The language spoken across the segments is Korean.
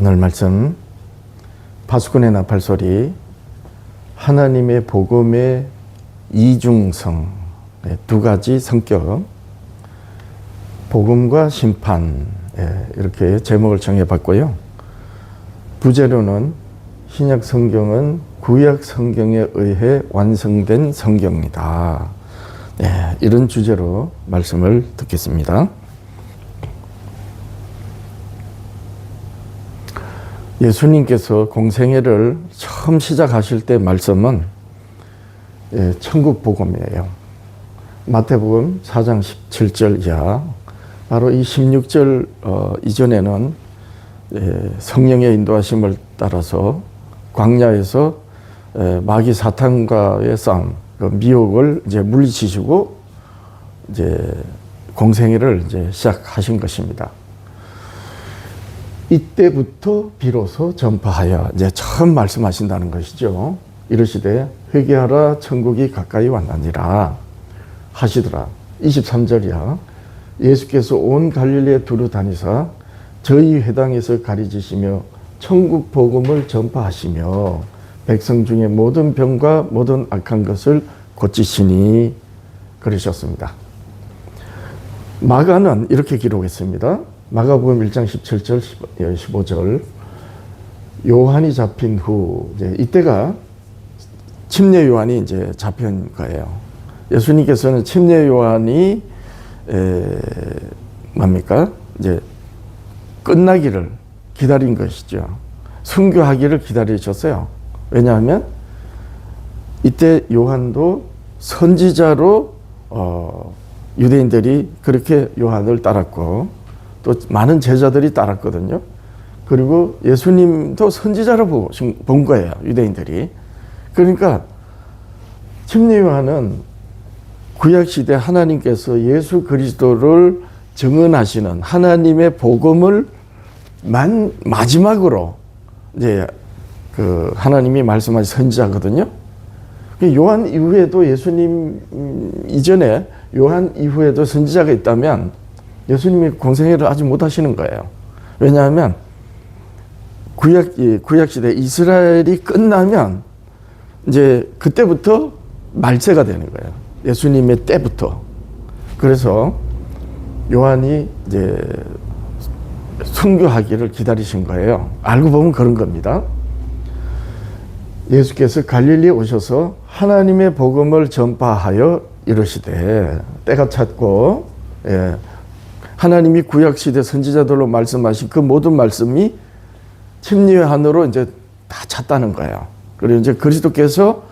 오늘 말씀 파수꾼의 나팔소리, 하나님의 복음의 이중성, 두 가지 성격, 복음과 심판, 이렇게 제목을 정해봤고요. 부제로는 신약 성경은 구약 성경에 의해 완성된 성경이다. 이런 주제로 말씀을 듣겠습니다. 예수님께서 공생애를 처음 시작하실 때 말씀은 천국 복음이에요. 마태복음 4장 17절 이하, 바로 이 16절 이전에는 성령의 인도하심을 따라서 광야에서 마귀 사탄과의 싸움, 그 미혹을 이제 물리치시고 이제 공생애를 이제 시작하신 것입니다. 이때부터 비로소 전파하여 이제 처음 말씀하신다는 것이죠. 이르시되 회개하라 천국이 가까이 왔나니라 하시더라. 23절이야. 예수께서 온 갈릴리에 두루 다니사 저희 회당에서 가르치시며 천국 복음을 전파하시며 백성 중에 모든 병과 모든 악한 것을 고치시니 그러셨습니다. 마가는 이렇게 기록했습니다. 마가복음 1장 17절 15절. 요한이 잡힌 후, 이때가 침례 요한이 이제 잡힌 거예요. 예수님께서는 침례 요한이 뭡니까? 이제 끝나기를 기다린 것이죠. 순교하기를 기다리셨어요. 왜냐하면 이때 요한도 선지자로 유대인들이 그렇게 요한을 따랐고 또 많은 제자들이 따랐거든요. 그리고 예수님도 선지자로 본 거예요, 유대인들이. 그러니까 침례 요한은 구약시대 하나님께서 예수 그리스도를 증언하시는 하나님의 복음을 마지막으로 이제 그 하나님이 말씀하신 선지자거든요. 요한 이후에도 예수님 이전에 요한 이후에도 선지자가 있다면 예수님이 공생애를 아직 못 하시는 거예요. 왜냐하면 구약시대 이스라엘이 끝나면 이제 그때부터 말세가 되는 거예요. 예수님의 때부터. 그래서 요한이 이제 순교하기를 기다리신 거예요. 알고 보면 그런 겁니다. 예수께서 갈릴리에 오셔서 하나님의 복음을 전파하여 이르시되, 때가 찼고 하나님이 구약시대 선지자들로 말씀하신 그 모든 말씀이 침례 요한으로 이제 다 찼다는 거예요. 그리고 이제 그리스도께서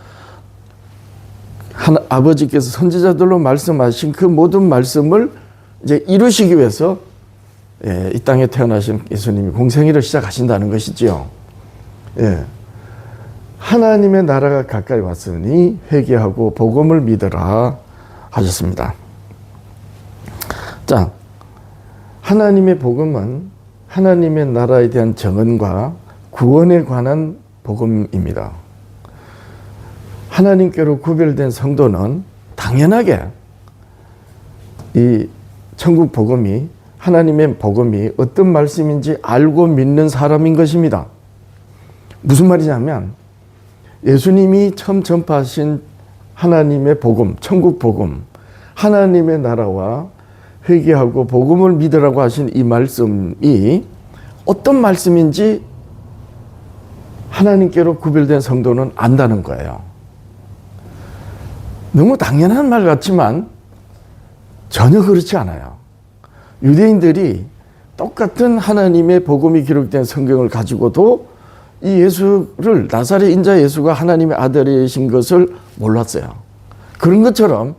아버지께서 선지자들로 말씀하신 그 모든 말씀을 이제 이루시기 위해서 이 땅에 태어나신 예수님이 공생애를 시작하신다는 것이지요. 하나님의 나라가 가까이 왔으니 회개하고 복음을 믿으라 하셨습니다. 자, 하나님의 복음은 하나님의 나라에 대한 정언과 구원에 관한 복음입니다. 하나님께로 구별된 성도는 당연하게 이 천국 복음이, 하나님의 복음이 어떤 말씀인지 알고 믿는 사람인 것입니다. 무슨 말이냐면 예수님이 처음 전파하신 하나님의 복음, 천국 복음, 하나님의 나라와 회개하고 복음을 믿으라고 하신 이 말씀이 어떤 말씀인지 하나님께로 구별된 성도는 안다는 거예요. 너무 당연한 말 같지만 전혀 그렇지 않아요. 유대인들이 똑같은 하나님의 복음이 기록된 성경을 가지고도 이 예수를, 나사렛 인자 예수가 하나님의 아들이신 것을 몰랐어요. 그런 것처럼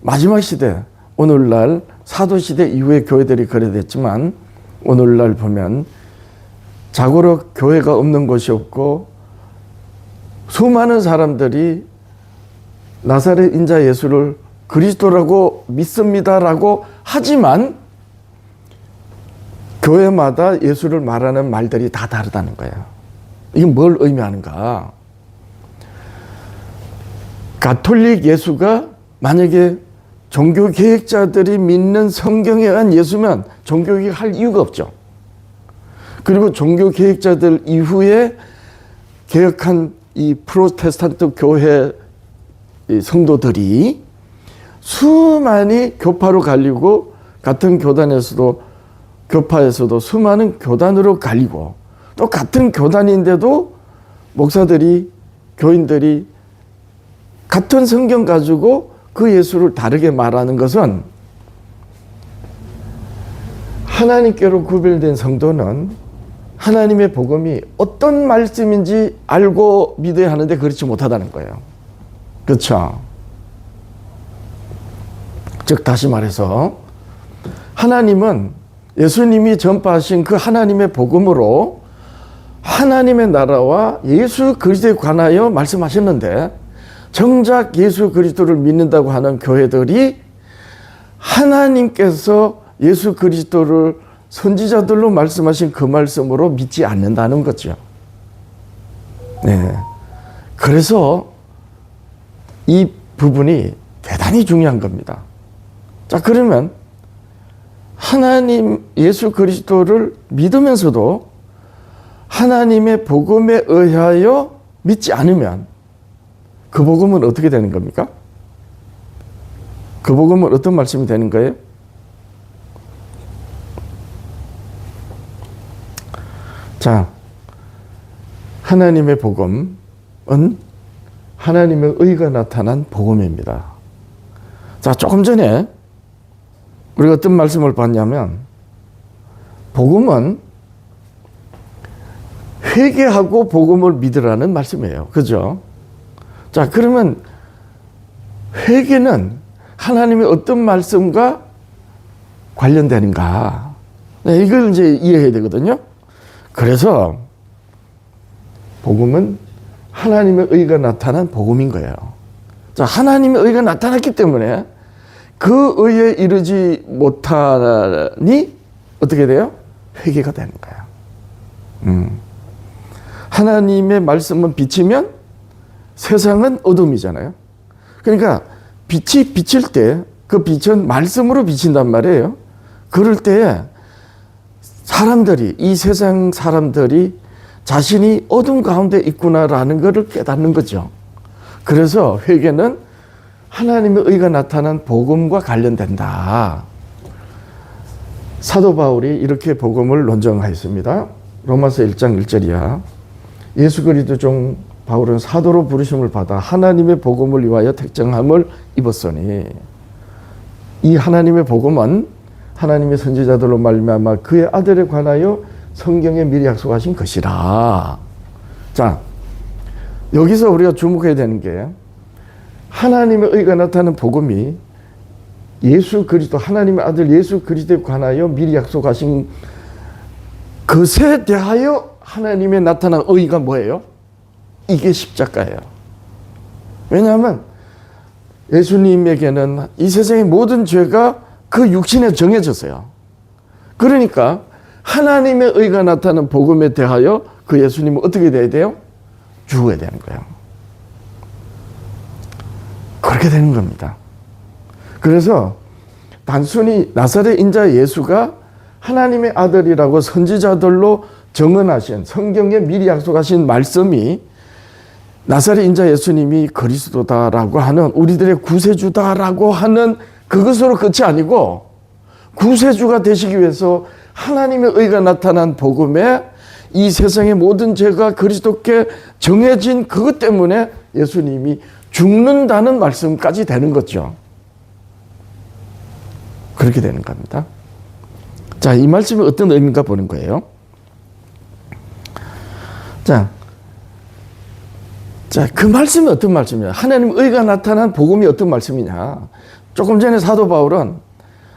마지막 시대, 오늘날 사도시대 이후의 교회들이 그래 됐지만 오늘날 보면 자고로 교회가 없는 곳이 없고 수많은 사람들이 나사렛 인자 예수를 그리스도라고 믿습니다라고 하지만 교회마다 예수를 말하는 말들이 다 다르다는 거예요. 이게 뭘 의미하는가? 가톨릭 예수가 만약에 종교개혁자들이 믿는 성경에 의한 예수면 종교개혁 할 이유가 없죠. 그리고 종교 개혁자들 이후에 개혁한 이 프로테스탄트 교회 성도들이 수많이 교파로 갈리고 같은 교단에서도 교파에서도 수많은 교단으로 갈리고 또 같은 교단인데도 목사들이 교인들이 같은 성경 가지고 그 예수를 다르게 말하는 것은 하나님께로 구별된 성도는 하나님의 복음이 어떤 말씀인지 알고 믿어야 하는데 그렇지 못하다는 거예요. 그렇죠? 즉 다시 말해서 하나님은 예수님이 전파하신 그 하나님의 복음으로 하나님의 나라와 예수 그리스도에 관하여 말씀하셨는데 정작 예수 그리스도를 믿는다고 하는 교회들이 하나님께서 예수 그리스도를 선지자들로 말씀하신 그 말씀으로 믿지 않는다는 거죠. 네. 그래서 이 부분이 대단히 중요한 겁니다. 자, 그러면 하나님 예수 그리스도를 믿으면서도 하나님의 복음에 의하여 믿지 않으면 그 복음은 어떻게 되는 겁니까? 그 복음은 어떤 말씀이 되는 거예요? 자, 하나님의 복음은 하나님의 의가 나타난 복음입니다. 자, 조금 전에 우리가 어떤 말씀을 봤냐면 복음은 회개하고 복음을 믿으라는 말씀이에요. 그죠? 자, 그러면 회개는 하나님의 어떤 말씀과 관련되는가? 네, 이걸 이제 이해해야 되거든요. 그래서 복음은 하나님의 의가 나타난 복음인 거예요. 자, 하나님의 의가 나타났기 때문에 그 의에 이르지 못하니 어떻게 돼요? 회개가 되는 거예요. 하나님의 말씀은 빛이면 세상은 어둠이잖아요. 그러니까 빛이 비칠 때 그 빛은 말씀으로 비친단 말이에요. 그럴 때에 사람들이, 이 세상 사람들이 자신이 어둠 가운데 있구나라는 것을 깨닫는 거죠. 그래서 회개는 하나님의 의가 나타난 복음과 관련된다. 사도 바울이 이렇게 복음을 논정하였습니다. 로마서 1장 1절이야. 예수 그리스도 중 바울은 사도로 부르심을 받아 하나님의 복음을 위하여 택정함을 입었으니 이 하나님의 복음은 하나님의 선지자들로 말미암아 그의 아들에 관하여 성경에 미리 약속하신 것이라. 자, 여기서 우리가 주목해야 되는 게 하나님의 의가 나타나는 복음이 예수 그리스도 하나님의 아들 예수 그리스도에 관하여 미리 약속하신 것에 대하여 하나님의 나타난 의가 뭐예요? 이게 십자가예요. 왜냐하면 예수님에게는 이 세상의 모든 죄가 그 육신에 정해졌어요. 그러니까 하나님의 의가 나타나는 복음에 대하여 그 예수님은 어떻게 돼야 돼요? 죽어야 되는 거예요. 그렇게 되는 겁니다. 그래서 단순히 나사렛 인자 예수가 하나님의 아들이라고 선지자들로 정언하신 성경에 미리 약속하신 말씀이 나사렛 인자 예수님이 그리스도다라고 하는 우리들의 구세주다라고 하는 그것으로 끝이 아니고 구세주가 되시기 위해서 하나님의 의가 나타난 복음에 이 세상의 모든 죄가 그리스도께 정해진 그것 때문에 예수님이 죽는다는 말씀까지 되는 거죠. 그렇게 되는 겁니다. 자, 이 말씀이 어떤 의미인가 보는 거예요. 자, 그 말씀이 어떤 말씀이냐? 하나님의 의가 나타난 복음이 어떤 말씀이냐? 조금 전에 사도 바울은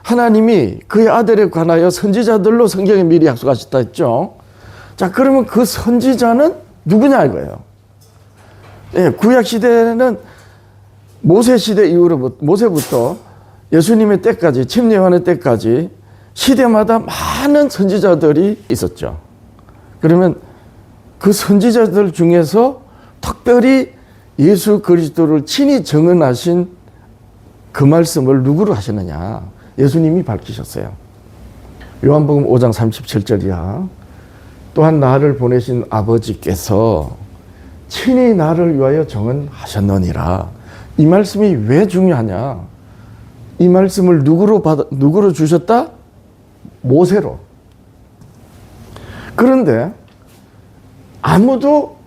하나님이 그의 아들에 관하여 선지자들로 성경에 미리 약속하셨다 했죠. 자, 그러면 그 선지자는 누구냐 이거예요. 예, 구약 시대는 모세 시대 이후로 모세부터 예수님의 때까지 침례 요한의 때까지 시대마다 많은 선지자들이 있었죠. 그러면 그 선지자들 중에서 특별히 예수 그리스도를 친히 정언하신 그 말씀을 누구로 하셨느냐? 예수님이 밝히셨어요. 요한복음 5장 37절이야. 또한 나를 보내신 아버지께서 친히 나를 위하여 정언하셨느니라. 이 말씀이 왜 중요하냐? 이 말씀을 누구로 주셨다? 모세로. 그런데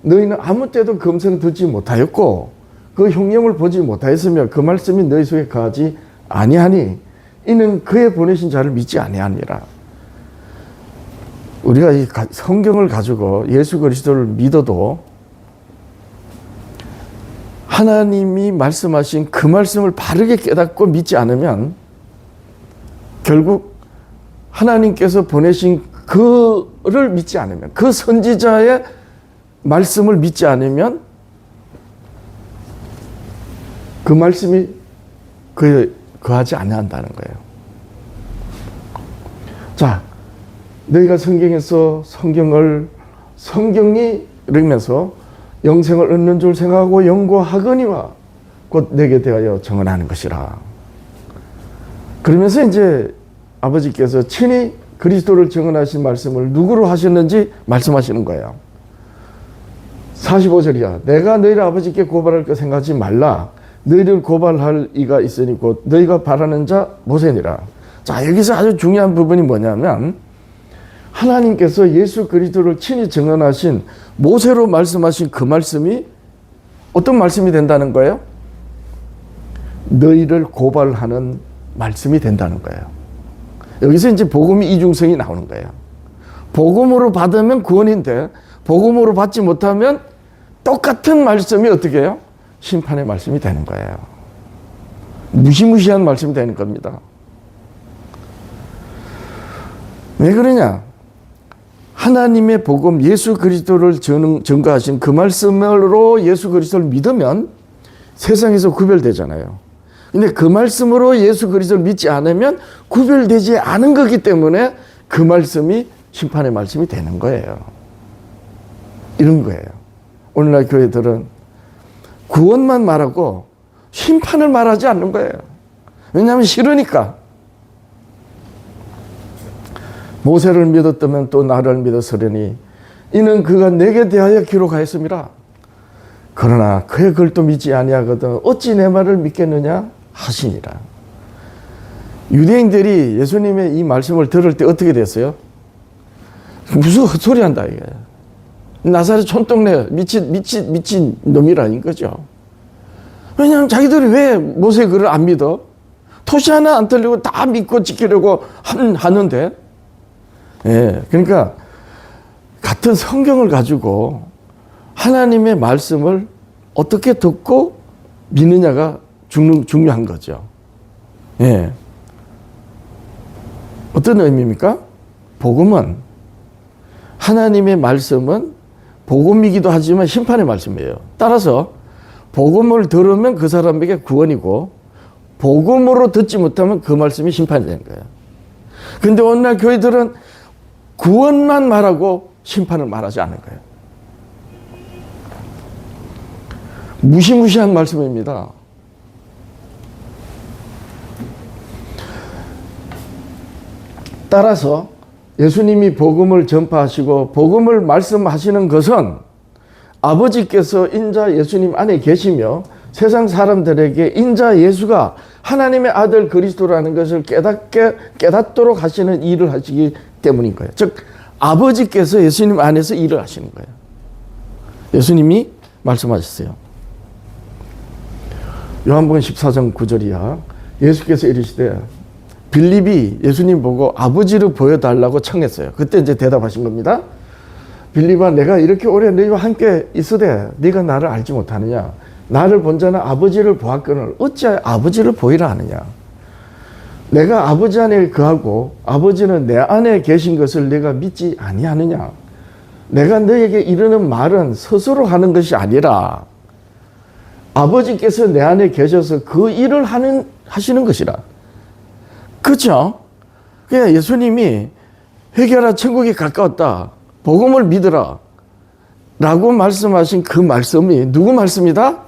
너희는 아무 때도 그 음성을 듣지 못하였고 그 형령을 보지 못하였으며 그 말씀이 너희 속에 거하지 아니하니 이는 그의 보내신 자를 믿지 아니하니라. 우리가 이 성경을 가지고 예수 그리스도를 믿어도 하나님이 말씀하신 그 말씀을 바르게 깨닫고 믿지 않으면 결국 하나님께서 보내신 그를 믿지 않으면, 그 선지자의 말씀을 믿지 않으면 그 말씀이 거하지 아니한다는 거예요. 자, 너희가 성경에서 성경이 이러면서 영생을 얻는 줄 생각하고 연구하거니와 곧 내게 대하여 정언하는 것이라. 그러면서 이제 아버지께서 친히 그리스도를 정언하신 말씀을 누구로 하셨는지 말씀하시는 거예요. 45절이야. 내가 너희를 아버지께 고발할 것 생각하지 말라. 너희를 고발할 이가 있으니 곧 너희가 바라는 자 모세니라. 자, 여기서 아주 중요한 부분이 뭐냐면 하나님께서 예수 그리스도를 친히 정언하신 모세로 말씀하신 그 말씀이 어떤 말씀이 된다는 거예요? 너희를 고발하는 말씀이 된다는 거예요. 여기서 이제 복음의 이중성이 나오는 거예요. 복음으로 받으면 구원인데 복음으로 받지 못하면 똑같은 말씀이 어떻게 해요? 심판의 말씀이 되는 거예요. 무시무시한 말씀이 되는 겁니다. 왜 그러냐? 하나님의 복음 예수 그리스도를 증거하신 그 말씀으로 예수 그리스도를 믿으면 세상에서 구별되잖아요. 근데 그 말씀으로 예수 그리스도를 믿지 않으면 구별되지 않은 거기 때문에 그 말씀이 심판의 말씀이 되는 거예요. 이런 거예요. 오늘날 교회들은 구원만 말하고 심판을 말하지 않는 거예요. 왜냐하면 싫으니까. 모세를 믿었다면 또 나를 믿었으려니 이는 그가 내게 대하여 기록하였습니다. 그러나 그의 글도 믿지 아니하거든 어찌 내 말을 믿겠느냐 하시니라. 유대인들이 예수님의 이 말씀을 들을 때 어떻게 됐어요? 무슨 헛소리 한다 이게. 나사렛 촌동네 미친 놈이라는 거죠. 왜냐하면 자기들이 왜 모세의 글을 안 믿어? 토시 하나 안 틀리고 다 믿고 지키려고 하는데. 예, 그러니까 같은 성경을 가지고 하나님의 말씀을 어떻게 듣고 믿느냐가 중요한 거죠. 예. 어떤 의미입니까? 복음은 하나님의 말씀은 복음이기도 하지만 심판의 말씀이에요. 따라서 복음을 들으면 그 사람에게 구원이고 복음으로 듣지 못하면 그 말씀이 심판이 되는 거예요. 그런데 오늘날 교회들은 구원만 말하고 심판을 말하지 않는 거예요. 무시무시한 말씀입니다. 따라서 예수님이 복음을 전파하시고 복음을 말씀하시는 것은 아버지께서 인자 예수님 안에 계시며 세상 사람들에게 인자 예수가 하나님의 아들 그리스도라는 것을 깨닫도록 하시는 일을 하시기 때문인 거예요. 즉 아버지께서 예수님 안에서 일을 하시는 거예요. 예수님이 말씀하셨어요. 요한복음 14장 9절이야. 예수께서 이르시되 빌립이 예수님 보고 아버지를 보여달라고 청했어요. 그때 이제 대답하신 겁니다. 빌립아, 내가 이렇게 오래 너희와 함께 있으되 네가 나를 알지 못하느냐? 나를 본 자는 아버지를 보았거늘 어찌하여 아버지를 보이라 하느냐? 내가 아버지 안에 거하고 아버지는 내 안에 계신 것을 내가 믿지 아니하느냐? 내가 너에게 이르는 말은 스스로 하는 것이 아니라 아버지께서 내 안에 계셔서 그 일을 하시는 것이라. 그렇죠? 그러니까 예수님이 회개하라 천국이 가까웠다. 복음을 믿으라. 라고 말씀하신 그 말씀이 누구 말씀이다?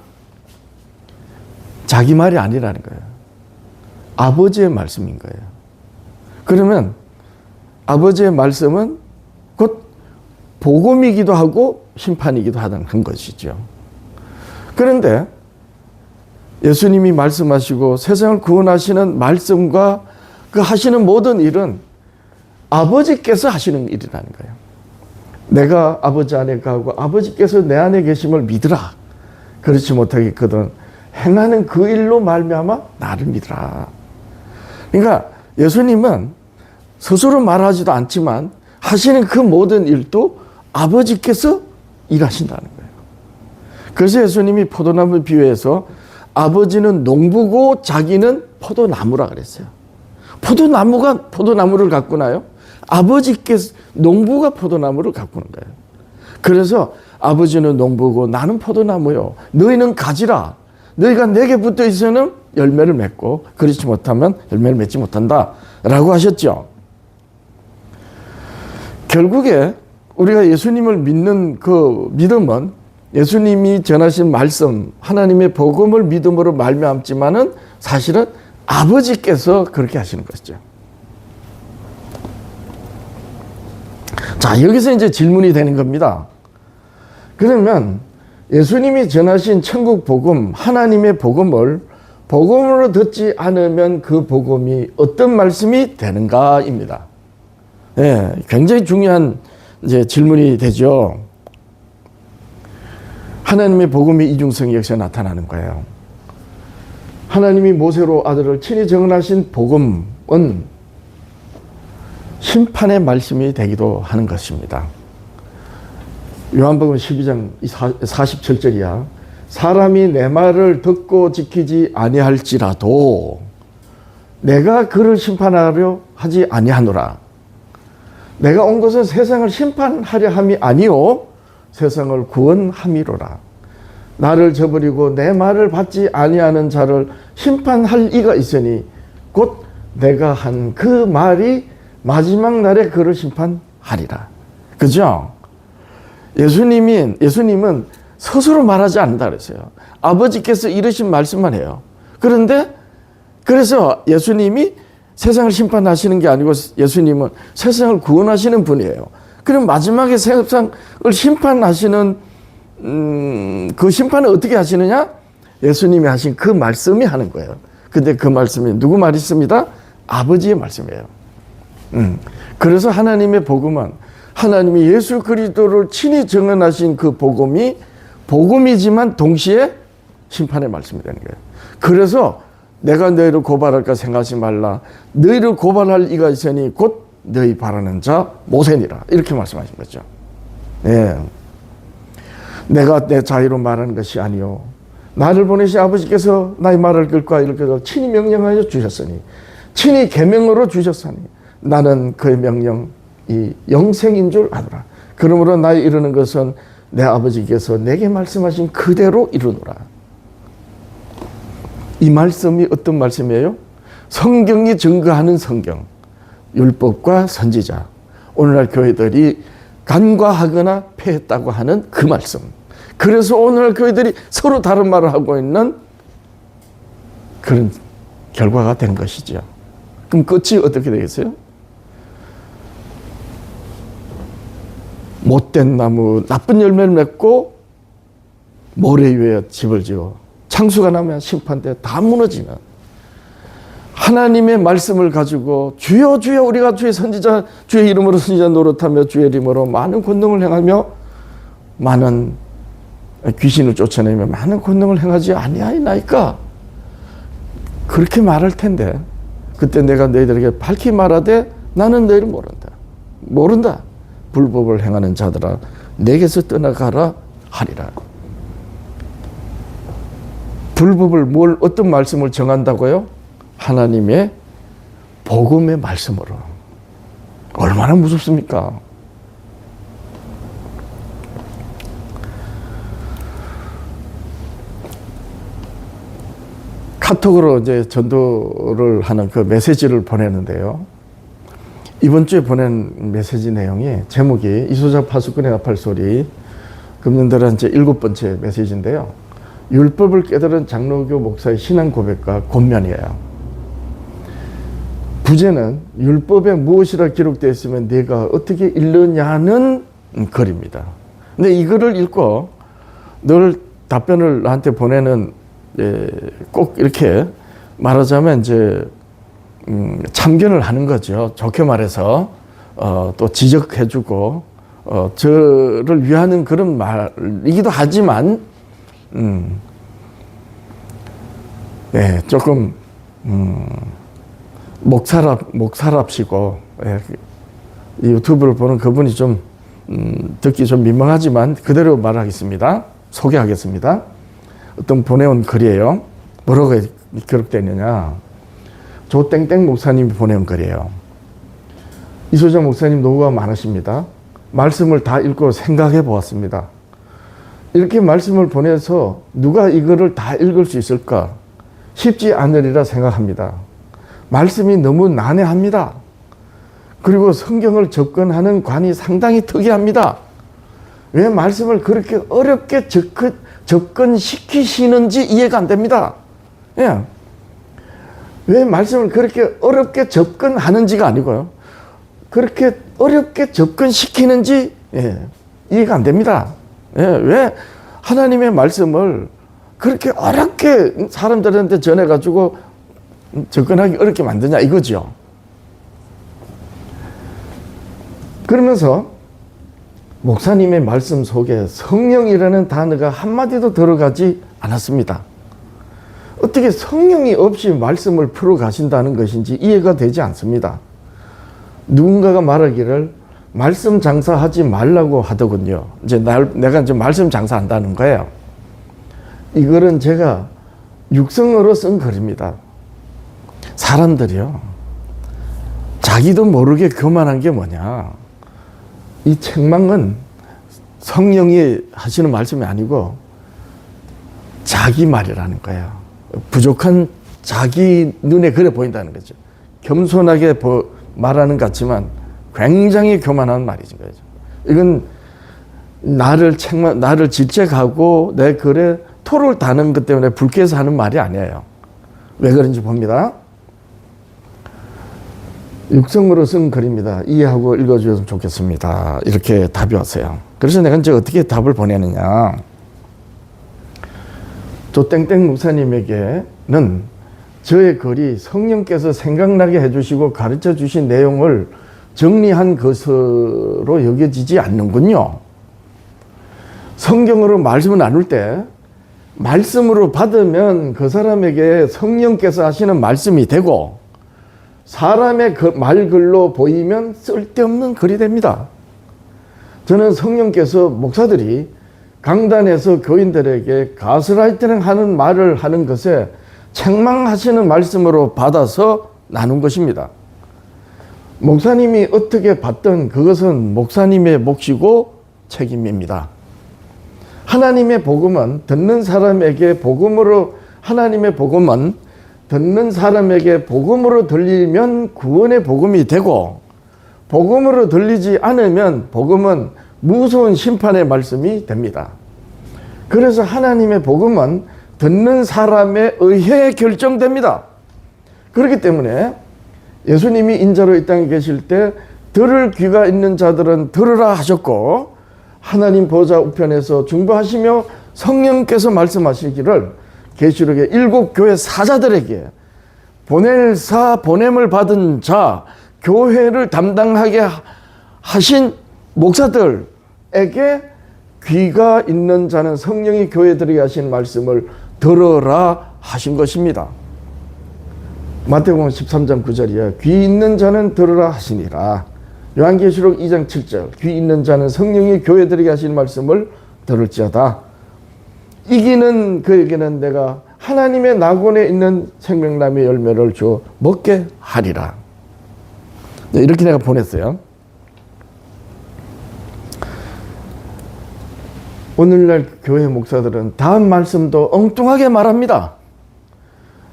자기 말이 아니라는 거예요. 아버지의 말씀인 거예요. 그러면 아버지의 말씀은 곧 복음이기도 하고 심판이기도 하다는 것이죠. 그런데 예수님이 말씀하시고 세상을 구원하시는 말씀과 그 하시는 모든 일은 아버지께서 하시는 일이라는 거예요. 내가 아버지 안에 가고 아버지께서 내 안에 계심을 믿으라. 그렇지 못하겠거든 행하는 그 일로 말미암아 나를 믿으라. 그러니까 예수님은 스스로 말하지도 않지만 하시는 그 모든 일도 아버지께서 일하신다는 거예요. 그래서 예수님이 포도나무 비유해서 아버지는 농부고 자기는 포도나무라 그랬어요. 포도나무가 포도나무를 가꾸나요? 아버지께서 농부가 포도나무를 가꾸는 거예요. 그래서 아버지는 농부고 나는 포도나무요. 너희는 가지라. 너희가 내게 붙어 있어는 열매를 맺고 그렇지 못하면 열매를 맺지 못한다 라고 하셨죠. 결국에 우리가 예수님을 믿는 그 믿음은 예수님이 전하신 말씀 하나님의 복음을 믿음으로 말미암지만은 사실은 아버지께서 그렇게 하시는 것이죠. 자, 여기서 이제 질문이 되는 겁니다. 그러면 예수님이 전하신 천국 복음, 하나님의 복음을 복음으로 듣지 않으면 그 복음이 어떤 말씀이 되는가입니다. 네, 굉장히 중요한 이제 질문이 되죠. 하나님의 복음의 이중성이 여기서 나타나는 거예요. 하나님이 모세로 아들을 친히 정하신 복음은 심판의 말씀이 되기도 하는 것입니다. 요한복음 12장 47절이야. 사람이 내 말을 듣고 지키지 아니할지라도 내가 그를 심판하려 하지 아니하노라. 내가 온 것은 세상을 심판하려 함이 아니요 세상을 구원함이로라. 나를 저버리고 내 말을 받지 아니하는 자를 심판할 이가 있으니 곧 내가 한 그 말이 마지막 날에 그를 심판하리라. 그죠? 예수님은 스스로 말하지 않는다 그랬어요. 아버지께서 이르신 말씀만 해요. 그래서 예수님이 세상을 심판하시는 게 아니고 예수님은 세상을 구원하시는 분이에요. 그럼 마지막에 세상을 심판하시는 그 심판을 어떻게 하시느냐? 예수님이 하신 그 말씀이 하는 거예요. 근데 그 말씀이 누구 말씀이다? 아버지의 말씀이에요. 그래서 하나님의 복음은 하나님이 예수 그리스도를 친히 증언하신 그 복음이 복음이지만 동시에 심판의 말씀이 되는 거예요. 그래서 내가 너희를 고발할까 생각하지 말라. 너희를 고발할 이가 있으니 곧 너희 바라는 자 모세니라. 이렇게 말씀하신 거죠. 예. 내가 내 자유로 말하는 것이 아니요 나를 보내신 아버지께서 나의 말을 끌과 이렇게 친히 명령하여 주셨으니 친히 계명으로 주셨으니 나는 그의 명령이 영생인 줄 아노라. 그러므로 나의 이르는 것은 내 아버지께서 내게 말씀하신 그대로 이루노라. 이 말씀이 어떤 말씀이에요? 성경이 증거하는 성경, 율법과 선지자, 오늘날 교회들이 간과하거나 폐했다고 하는 그 말씀. 그래서 오늘날 교회들이 서로 다른 말을 하고 있는 그런 결과가 된 것이죠. 그럼 끝이 어떻게 되겠어요? 못된 나무, 나쁜 열매를 맺고 모래 위에 집을 지어 창수가 나면 심판대 다 무너지면 하나님의 말씀을 가지고 주여 주여 우리가 주의 선지자 주의 이름으로 선지자 노릇하며 주의 이름으로 많은 권능을 행하며 많은 귀신을 쫓아내며 많은 권능을 행하지 아니하이나이까 그렇게 말할 텐데 그때 내가 너희들에게 밝히 말하되 나는 너희를 모른다. 불법을 행하는 자들아 내게서 떠나가라 하리라. 불법을 어떤 말씀을 정한다고요? 하나님의 복음의 말씀으로. 얼마나 무섭습니까? 카톡으로 이제 전도를 하는 그 메시지를 보내는데요. 이번 주에 보낸 메시지 내용이 제목이 이소작 파수꾼의 나팔 소리 금년들한테 7번째 메시지인데요. 율법을 깨달은 장로교 목사의 신앙 고백과 권면이에요. 부제는 율법에 무엇이라 기록되어 있으면 네가 어떻게 읽느냐는 글입니다. 근데 이 글을 읽고 늘 답변을 나한테 보내는 꼭 이렇게 말하자면 이제 참견을 하는 거죠. 좋게 말해서 또 지적해주고 저를 위하는 그런 말이기도 하지만 조금 목사랍시고 이 유튜브를 보는 그분이 좀 듣기 좀 민망하지만 그대로 말하겠습니다. 소개하겠습니다. 어떤 보내온 글이에요. 뭐라고 기록되어 있느냐. 조땡땡 목사님이 보내온 글이에요. 이소정 목사님 노후가 많으십니다. 말씀을 다 읽고 생각해 보았습니다. 이렇게 말씀을 보내서 누가 이거를 다 읽을 수 있을까? 쉽지 않으리라 생각합니다. 말씀이 너무 난해합니다. 그리고 성경을 접근하는 관이 상당히 특이합니다. 왜 말씀을 그렇게 어렵게 접근시키시는지 이해가 안 됩니다. 예. 왜 말씀을 그렇게 어렵게 접근하는지가 아니고요. 그렇게 어렵게 접근시키는지 이해가 안 됩니다. 왜 하나님의 말씀을 그렇게 어렵게 사람들한테 전해가지고 접근하기 어렵게 만드냐 이거죠. 그러면서 목사님의 말씀 속에 성령이라는 단어가 한마디도 들어가지 않았습니다. 어떻게 성령이 없이 말씀을 풀어가신다는 것인지 이해가 되지 않습니다. 누군가가 말하기를 말씀 장사하지 말라고 하더군요. 이제 내가 이제 말씀 장사한다는 거예요. 이거는 제가 육성어로 쓴 글입니다. 사람들이요. 자기도 모르게 교만한 게 뭐냐. 이 책망은 성령이 하시는 말씀이 아니고 자기 말이라는 거예요. 부족한 자기 눈에 그래 보인다는 거죠. 겸손하게 말하는 것 같지만 굉장히 교만한 말이죠. 이건 나를 질책하고 내 글에 토를 다는 것 때문에 불쾌해서 하는 말이 아니에요. 왜 그런지 봅니다. 육성으로 쓴 글입니다. 이해하고 읽어주셨으면 좋겠습니다. 이렇게 답이 왔어요. 그래서 내가 이제 어떻게 답을 보내느냐. 조땡땡 목사님에게는 저의 글이 성령께서 생각나게 해주시고 가르쳐 주신 내용을 정리한 것으로 여겨지지 않는군요. 성경으로 말씀을 나눌 때 말씀으로 받으면 그 사람에게 성령께서 하시는 말씀이 되고 사람의 말글로 보이면 쓸데없는 글이 됩니다. 저는 성령께서 목사들이 강단에서 교인들에게 가스라이팅 하는 말을 하는 것에 책망하시는 말씀으로 받아서 나눈 것입니다. 목사님이 어떻게 받든 그것은 목사님의 몫이고 책임입니다. 하나님의 복음은 듣는 사람에게 복음으로 들리면 구원의 복음이 되고 복음으로 들리지 않으면 복음은 무서운 심판의 말씀이 됩니다. 그래서 하나님의 복음은 듣는 사람에 의해 결정됩니다. 그렇기 때문에 예수님이 인자로 이 땅에 계실 때 들을 귀가 있는 자들은 들으라 하셨고 하나님 보좌 우편에서 중보하시며 성령께서 말씀하시기를 계시록의 7 교회 사자들에게 보냄을 받은 자 교회를 담당하게 하신 목사들에게 귀가 있는 자는 성령이 교회들에게 하신 말씀을 들어라 하신 것입니다. 마태복음 13장 9절이야. 귀 있는 자는 들으라 하시니라. 요한계시록 2장 7절. 귀 있는 자는 성령이 교회들에게 하신 말씀을 들을지어다. 이기는 그에게는 내가 하나님의 낙원에 있는 생명나무의 열매를 줘 먹게 하리라. 이렇게 내가 보냈어요. 오늘날 교회 목사들은 다음 말씀도 엉뚱하게 말합니다.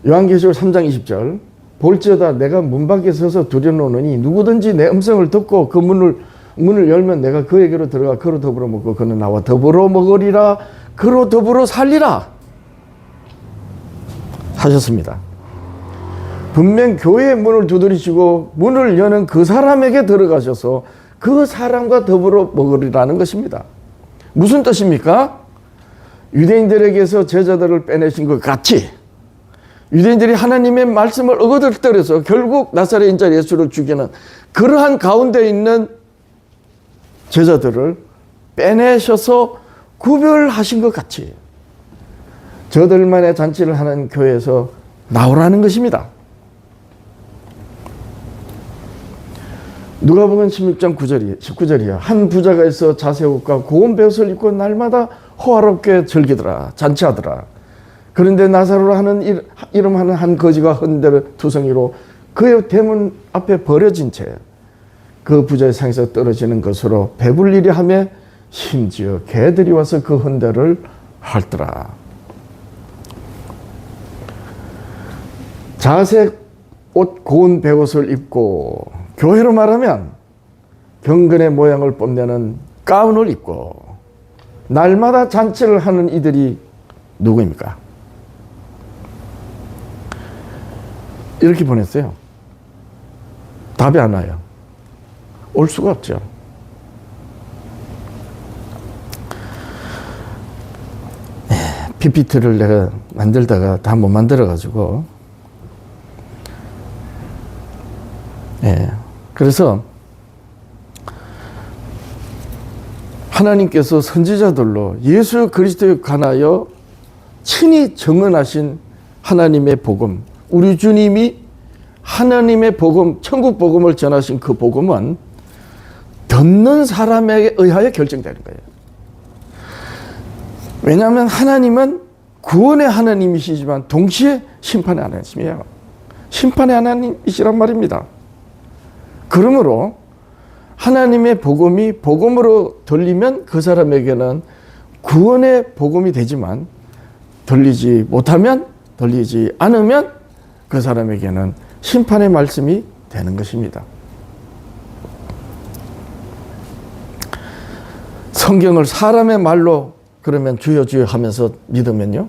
요한계시록 3장 20절. 볼지어다 내가 문 밖에 서서 두려노느니 누구든지 내 음성을 듣고 그 문을 열면 내가 그에게로 들어가 그로 더불어 먹고 그는 나와 더불어 먹으리라. 그로 더불어 살리라 하셨습니다. 분명 교회의 문을 두드리시고 문을 여는 그 사람에게 들어가셔서 그 사람과 더불어 먹으리라는 것입니다. 무슨 뜻입니까? 유대인들에게서 제자들을 빼내신 것 같이 유대인들이 하나님의 말씀을 어거들떠서 결국 나사렛 인자 예수를 죽이는 그러한 가운데 있는 제자들을 빼내셔서 구별하신 것 같이 저들만의 잔치를 하는 교회에서 나오라는 것입니다. 누가복음 16장 19절이야. 한 부자가 있어 자색옷과 고운 베옷을 입고 날마다 호화롭게 즐기더라. 잔치하더라. 그런데 나사로로 하는 이름하는 한 거지가 헌대를 투성이로 그의 대문 앞에 버려진 채 그 부자의 상에서 떨어지는 것으로 배불리려 하며 심지어 개들이 와서 그 헌대를 핥더라. 자색 옷 고운 베옷을 입고 교회로 말하면 경건의 모양을 뽐내는 가운을 입고 날마다 잔치를 하는 이들이 누구입니까? 이렇게 보냈어요. 답이 안 와요. 올 수가 없죠. PPT를 내가 만들다가 다 못 만들어가지고 그래서 하나님께서 선지자들로 예수 그리스도에 관하여 친히 증언하신 하나님의 복음, 우리 주님이 하나님의 복음, 천국 복음을 전하신 그 복음은 듣는 사람에게 의하여 결정되는 거예요. 왜냐하면 하나님은 구원의 하나님이시지만 동시에 심판의 하나님이에요. 심판의 하나님이시란 말입니다. 그러므로 하나님의 복음이 복음으로 들리면 그 사람에게는 구원의 복음이 되지만 들리지 못하면, 들리지 않으면 그 사람에게는 심판의 말씀이 되는 것입니다. 성경을 사람의 말로 그러면 주여 주여 하면서 믿으면요,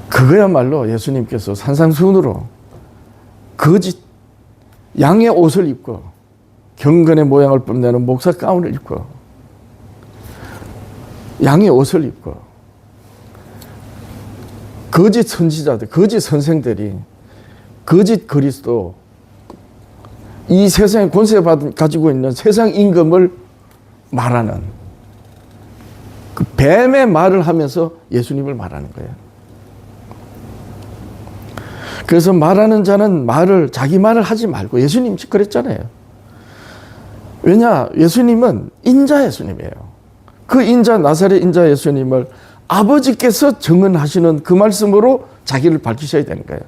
그거야말로 예수님께서 산상수훈으로 거짓 양의 옷을 입고 경건의 모양을 뽐내는 목사 가운을 입고 양의 옷을 입고 거짓 선지자들, 거짓 선생들이 거짓 그리스도, 이 세상에 권세 가지고 있는 세상 임금을 말하는 그 뱀의 말을 하면서 예수님을 말하는 거예요. 그래서 말하는 자는 자기 말을 하지 말고, 예수님 그랬잖아요. 왜냐? 예수님은 인자 예수님이에요. 그 인자, 나사렛 인자 예수님을 아버지께서 증언하시는 그 말씀으로 자기를 밝히셔야 되는 거예요.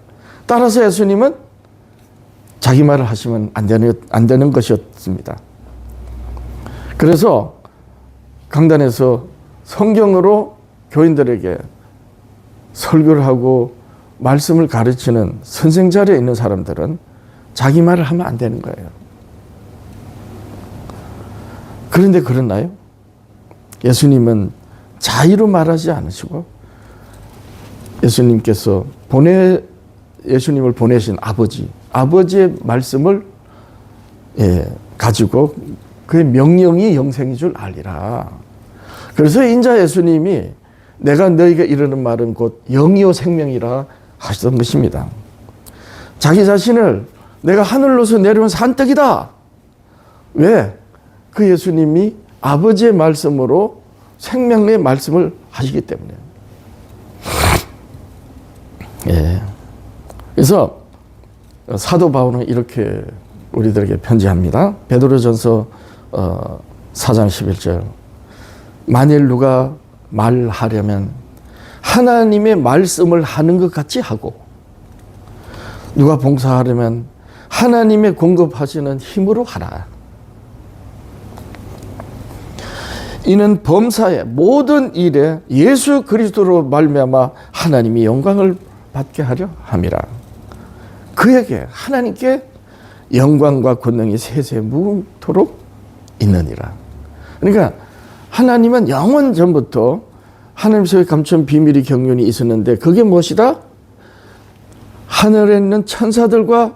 따라서 예수님은 자기 말을 하시면 안 되는 것이었습니다. 그래서 강단에서 성경으로 교인들에게 설교를 하고 말씀을 가르치는 선생 자리에 있는 사람들은 자기 말을 하면 안 되는 거예요. 그런데 그렇나요? 예수님은 자의로 말하지 않으시고 예수님께서 예수님을 보내신 아버지의 말씀을 가지고 그의 명령이 영생인 줄 알리라. 그래서 인자 예수님이 내가 너희에게 이르는 말은 곧 영이요 생명이라 하시던 것입니다. 자기 자신을 내가 하늘로서 내려온 산떡이다. 왜? 그 예수님이 아버지의 말씀으로 생명의 말씀을 하시기 때문에. 그래서 사도 바울은 이렇게 우리들에게 편지합니다. 베드로전서 4장 11절. 만일 누가 말하려면 하나님의 말씀을 하는 것 같이 하고, 누가 봉사하려면 하나님의 공급하시는 힘으로 하라. 이는 범사의 모든 일에 예수 그리스도로 말미암아 하나님이 영광을 받게 하려 함이라. 그에게 하나님께 영광과 권능이 세세 무궁토록 있느니라. 그러니까 하나님은 영원 전부터 하나님 속에 감춘 비밀이 경륜이 있었는데, 그게 무엇이다? 하늘에 있는 천사들과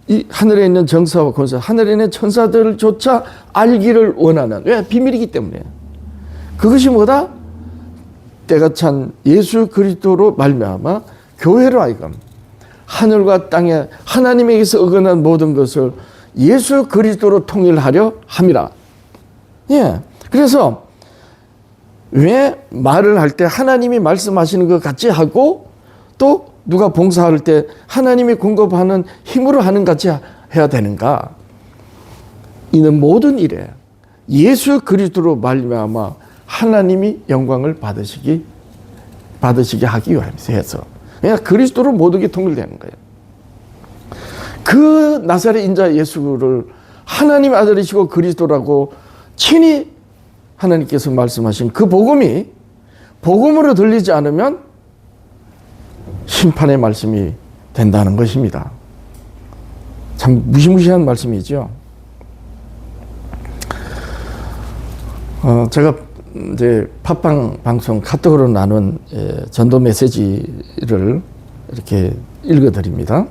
이 하늘에 있는 정사와 권세, 하늘에 있는 천사들조차 알기를 원하는, 왜? 비밀이기 때문에. 그것이 뭐다? 때가 찬 예수 그리스도로 말미암아 교회로 하여금 하늘과 땅에 하나님에게서 어긋난 모든 것을 예수 그리스도로 통일하려 함이라. 예. 그래서 왜 말을 할 때 하나님이 말씀하시는 것 같이 하고 또 누가 봉사할 때 하나님이 공급하는 힘으로 하는 같이 해야 되는가? 이는 모든 일에 예수 그리스도로 말미암아 하나님이 영광을 받으시게 하기 위해서. 그냥 그리스도로 모든 게 통일되는 거예요. 그 나사렛 인자 예수를 하나님의 아들이시고 그리스도라고 친히 하나님께서 말씀하신 그 복음이 복음으로 들리지 않으면 심판의 말씀이 된다는 것입니다. 참 무시무시한 말씀이죠. 제가 이제 팟빵 방송 카톡으로 나눈 전도 메시지를 이렇게 읽어드립니다.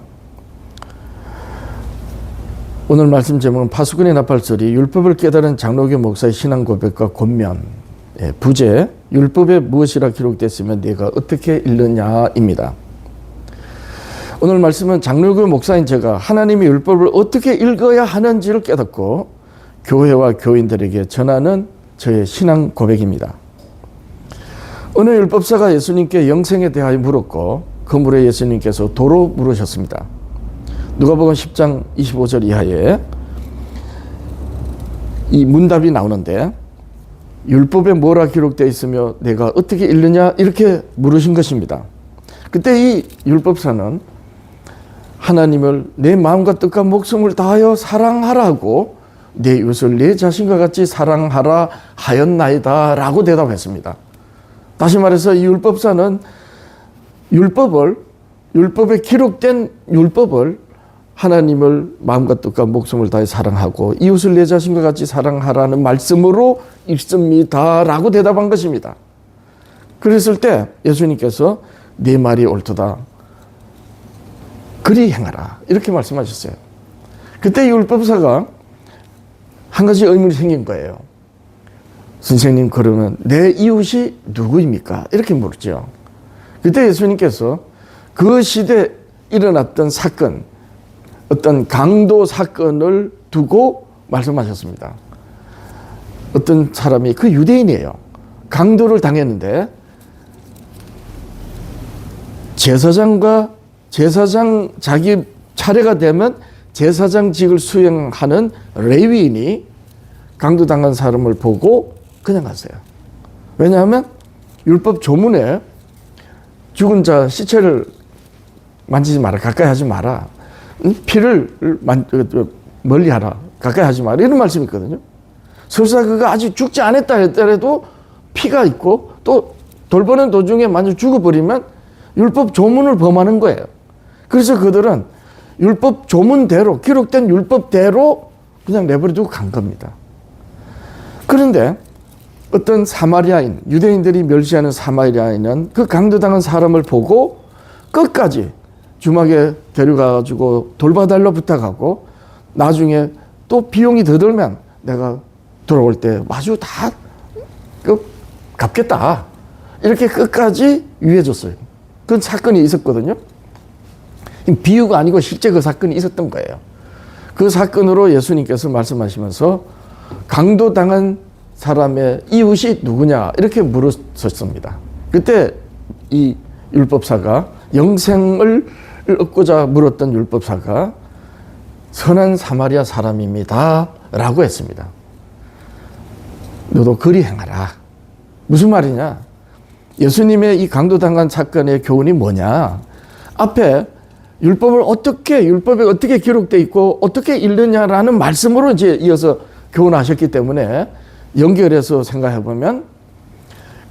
오늘 말씀 제목은 파수꾼의 나팔소리, 율법을 깨달은 장로교 목사의 신앙 고백과 권면, 부제, 율법에 무엇이라 기록됐으면 네가 어떻게 읽느냐입니다. 오늘 말씀은 장로교 목사인 제가 하나님의 율법을 어떻게 읽어야 하는지를 깨닫고 교회와 교인들에게 전하는 저의 신앙 고백입니다. 어느 율법사가 예수님께 영생에 대하여 물었고 그 물에 예수님께서 도로 물으셨습니다. 누가복음 10장 25절 이하에 이 문답이 나오는데 율법에 뭐라 기록되어 있으며 내가 어떻게 읽느냐 이렇게 물으신 것입니다. 그때 이 율법사는 하나님을 내 마음과 뜻과 목숨을 다하여 사랑하라고 내 이웃을 내 자신과 같이 사랑하라 하였나이다 라고 대답했습니다. 다시 말해서 이 율법사는 율법에 기록된 율법을 하나님을 마음과 뜻과 목숨을 다해 사랑하고 이웃을 내 자신과 같이 사랑하라는 말씀으로 읽습니다 라고 대답한 것입니다. 그랬을 때 예수님께서 네 말이 옳도다. 그리 행하라. 이렇게 말씀하셨어요. 그때 율법사가 한 가지 의문이 생긴 거예요. 선생님, 그러면 내 이웃이 누구입니까? 이렇게 물었죠. 그때 예수님께서 그 시대에 일어났던 사건, 어떤 강도 사건을 두고 말씀하셨습니다. 어떤 사람이, 그 유대인이에요. 강도를 당했는데 제사장 자기 차례가 되면 제사장직을 수행하는 레위인이 강도당한 사람을 보고 그냥 갔어요. 왜냐하면 율법 조문에 죽은 자 시체를 만지지 마라, 가까이 하지 마라, 피를 멀리 하라, 가까이 하지 마라, 이런 말씀이 있거든요. 설사 그가 아직 죽지 않았다 했더라도 피가 있고 또 돌보는 도중에 만약 죽어버리면 율법 조문을 범하는 거예요. 그래서 그들은 율법 조문대로, 기록된 율법대로 그냥 내버려두고 간 겁니다. 그런데 어떤 사마리아인, 유대인들이 멸시하는 사마리아인은 그 강도당한 사람을 보고 끝까지 주막에 데려가가지고 돌봐달라 부탁하고 나중에 또 비용이 더 들면 내가 돌아올 때 마주 다 갚겠다. 이렇게 끝까지 유해줬어요. 그런 사건이 있었거든요. 비유가 아니고 실제 그 사건이 있었던 거예요. 그 사건으로 예수님께서 말씀하시면서 강도당한 사람의 이웃이 누구냐 이렇게 물으셨습니다. 그때 이 율법사가 영생을 얻고자 물었던 율법사가 선한 사마리아 사람입니다 라고 했습니다. 너도 그리 행하라. 무슨 말이냐? 예수님의 이 강도당한 사건의 교훈이 뭐냐? 앞에 율법에 어떻게 기록되어 있고 어떻게 읽느냐라는 말씀으로 이제 이어서 교훈하셨기 때문에 연결해서 생각해 보면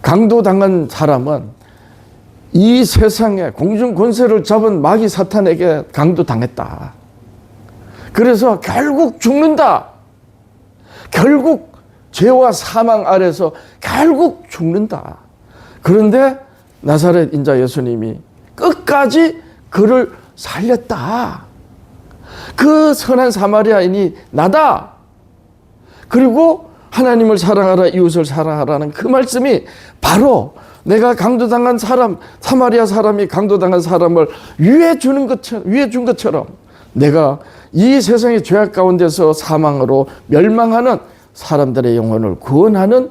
강도당한 사람은 이 세상에 공중 권세를 잡은 마귀 사탄에게 강도당했다. 그래서 결국 죽는다. 결국 죄와 사망 아래서 결국 죽는다. 그런데 나사렛 인자 예수님이 끝까지 그를 살렸다. 그 선한 사마리아인이 나다. 그리고 하나님을 사랑하라, 이웃을 사랑하라는 그 말씀이 바로 내가 강도당한 사람, 사마리아 사람이 강도당한 사람을 위해 준 것처럼 내가 이 세상의 죄악 가운데서 사망으로 멸망하는 사람들의 영혼을 구원하는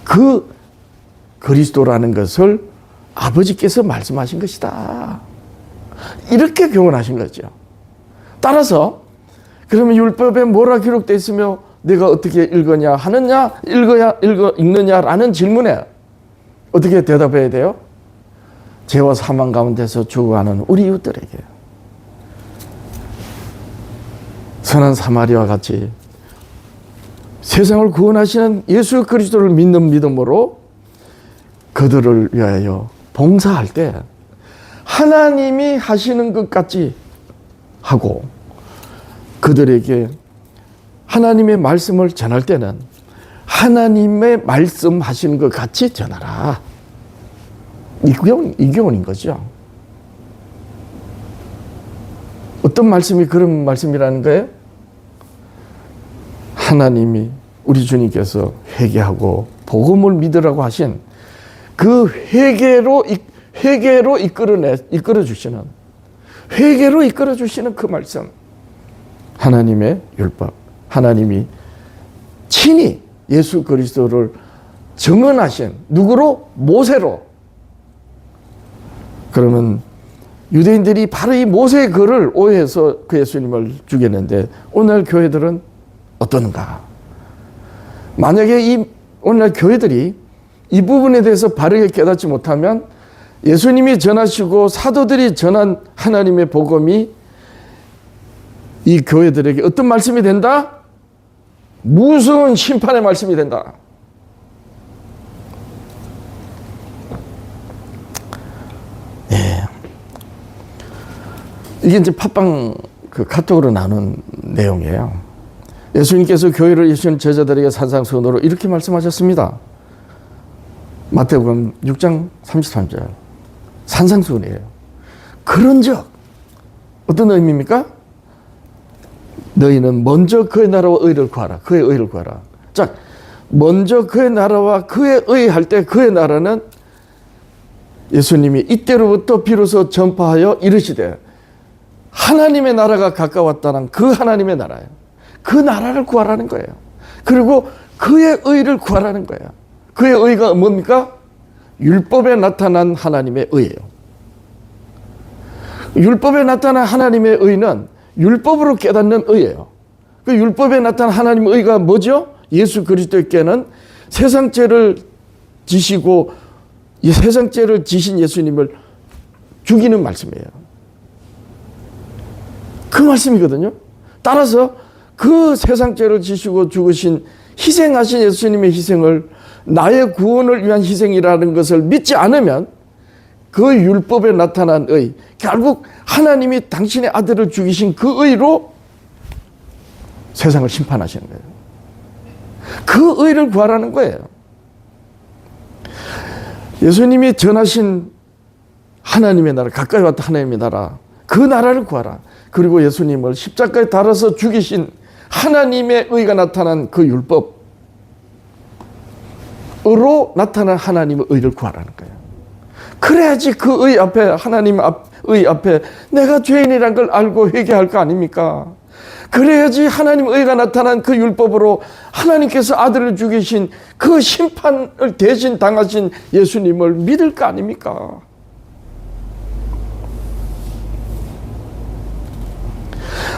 그 그리스도라는 것을 아버지께서 말씀하신 것이다. 이렇게 교훈하신 거죠. 따라서 그러면 율법에 뭐라 기록되어 있으며 내가 어떻게 읽느냐 읽느냐라는 질문에 어떻게 대답해야 돼요? 죄와 사망 가운데서 죽어가는 우리 이웃들에게 선한 사마리아와 같이 세상을 구원하시는 예수 그리스도를 믿는 믿음으로 그들을 위하여 봉사할 때 하나님이 하시는 것 같이 하고 그들에게 하나님의 말씀을 전할 때는 하나님의 말씀하시는 것 같이 전하라. 이 교훈인 거죠. 어떤 말씀이 그런 말씀이라는 거예요? 하나님이 우리 주님께서 회개하고 복음을 믿으라고 하신 그 회개로 이끌어 주시는 그 말씀, 하나님의 율법, 하나님이 친히 예수 그리스도를 증언하신 누구로? 모세로. 그러면 유대인들이 바로 이 모세의 글을 오해해서 그 예수님을 죽였는데 오늘 교회들은 어떤가? 만약에 오늘날 교회들이 이 부분에 대해서 바르게 깨닫지 못하면 예수님이 전하시고 사도들이 전한 하나님의 복음이 이 교회들에게 어떤 말씀이 된다? 무서운 심판의 말씀이 된다. 예. 이게 이제 팟빵 그 카톡으로 나눈 내용이에요. 예수님께서 교회를 이루신 제자들에게 산상수훈으로 이렇게 말씀하셨습니다. 마태복음 6장 33절. 산상수훈이에요. 그런즉 어떤 의미입니까? 너희는 먼저 그의 나라와 의를 구하라. 그의 의를 구하라. 자, 먼저 그의 나라와 그의 의 할 때 그의 나라는 예수님이 이때로부터 비로소 전파하여 이르시되 하나님의 나라가 가까웠다는 그 하나님의 나라예요. 그 나라를 구하라는 거예요. 그리고 그의 의를 구하라는 거예요. 그의 의가 뭡니까? 율법에 나타난 하나님의 의예요. 율법에 나타난 하나님의 의는 율법으로 깨닫는 의예요. 그 율법에 나타난 하나님의 의가 뭐죠? 예수 그리스도께는 세상죄를 지시고 이 세상죄를 지신 예수님을 죽이는 말씀이에요. 그 말씀이거든요. 따라서 그 세상죄를 지시고 죽으신 희생하신 예수님의 희생을 나의 구원을 위한 희생이라는 것을 믿지 않으면 그 율법에 나타난 의, 결국 하나님이 당신의 아들을 죽이신 그 의로 세상을 심판하시는 거예요. 그 의를 구하라는 거예요. 예수님이 전하신 하나님의 나라, 가까이 왔다 하나님의 나라, 그 나라를 구하라. 그리고 예수님을 십자가에 달아서 죽이신 하나님의 의가 나타난 그 율법으로 나타난 하나님의 의를 구하라는 거예요. 그래야지 그 의 앞에, 하나님 의 앞에 내가 죄인이란 걸 알고 회개할 거 아닙니까? 그래야지 하나님 의가 나타난 그 율법으로 하나님께서 아들을 죽이신 그 심판을 대신 당하신 예수님을 믿을 거 아닙니까?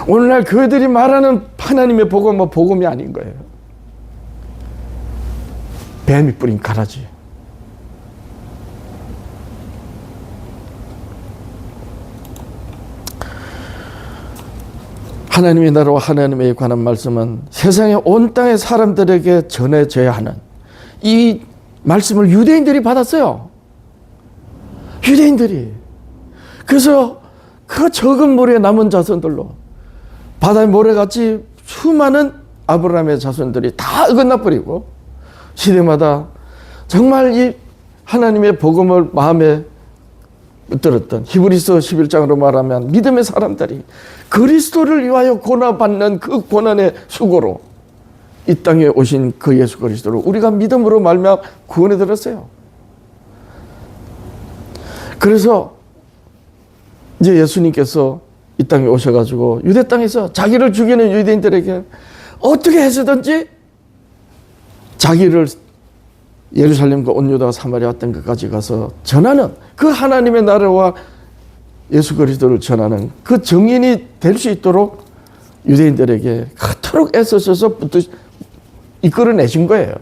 오늘날 교회들이 말하는 하나님의 복음은 복음이 아닌 거예요. 뱀이 뿌린 가라지. 하나님의 나라와 하나님에 관한 말씀은 세상의 온 땅의 사람들에게 전해져야 하는 이 말씀을 유대인들이 받았어요. 유대인들이. 그래서 그 적은 무리의 남은 자손들로 바다의 모래같이 수많은 아브라함의 자손들이 다 어긋나 버리고 시대마다 정말 이 하나님의 복음을 마음에 들었던 히브리서 11장으로 말하면 믿음의 사람들이 그리스도를 위하여 고난받는 그 고난의 수고로 이 땅에 오신 그 예수 그리스도를 우리가 믿음으로 말미암아 구원에 들었어요. 그래서 이제 예수님께서 이 땅에 오셔가지고 유대 땅에서 자기를 죽이는 유대인들에게 어떻게 해서든지 자기를 예루살렘과 온 유다와 사마리아 왔던 것까지 가서 전하는 그 하나님의 나라와 예수 그리스도를 전하는 그 증인이 될 수 있도록 유대인들에게 그토록 애써서 이끌어내신 거예요.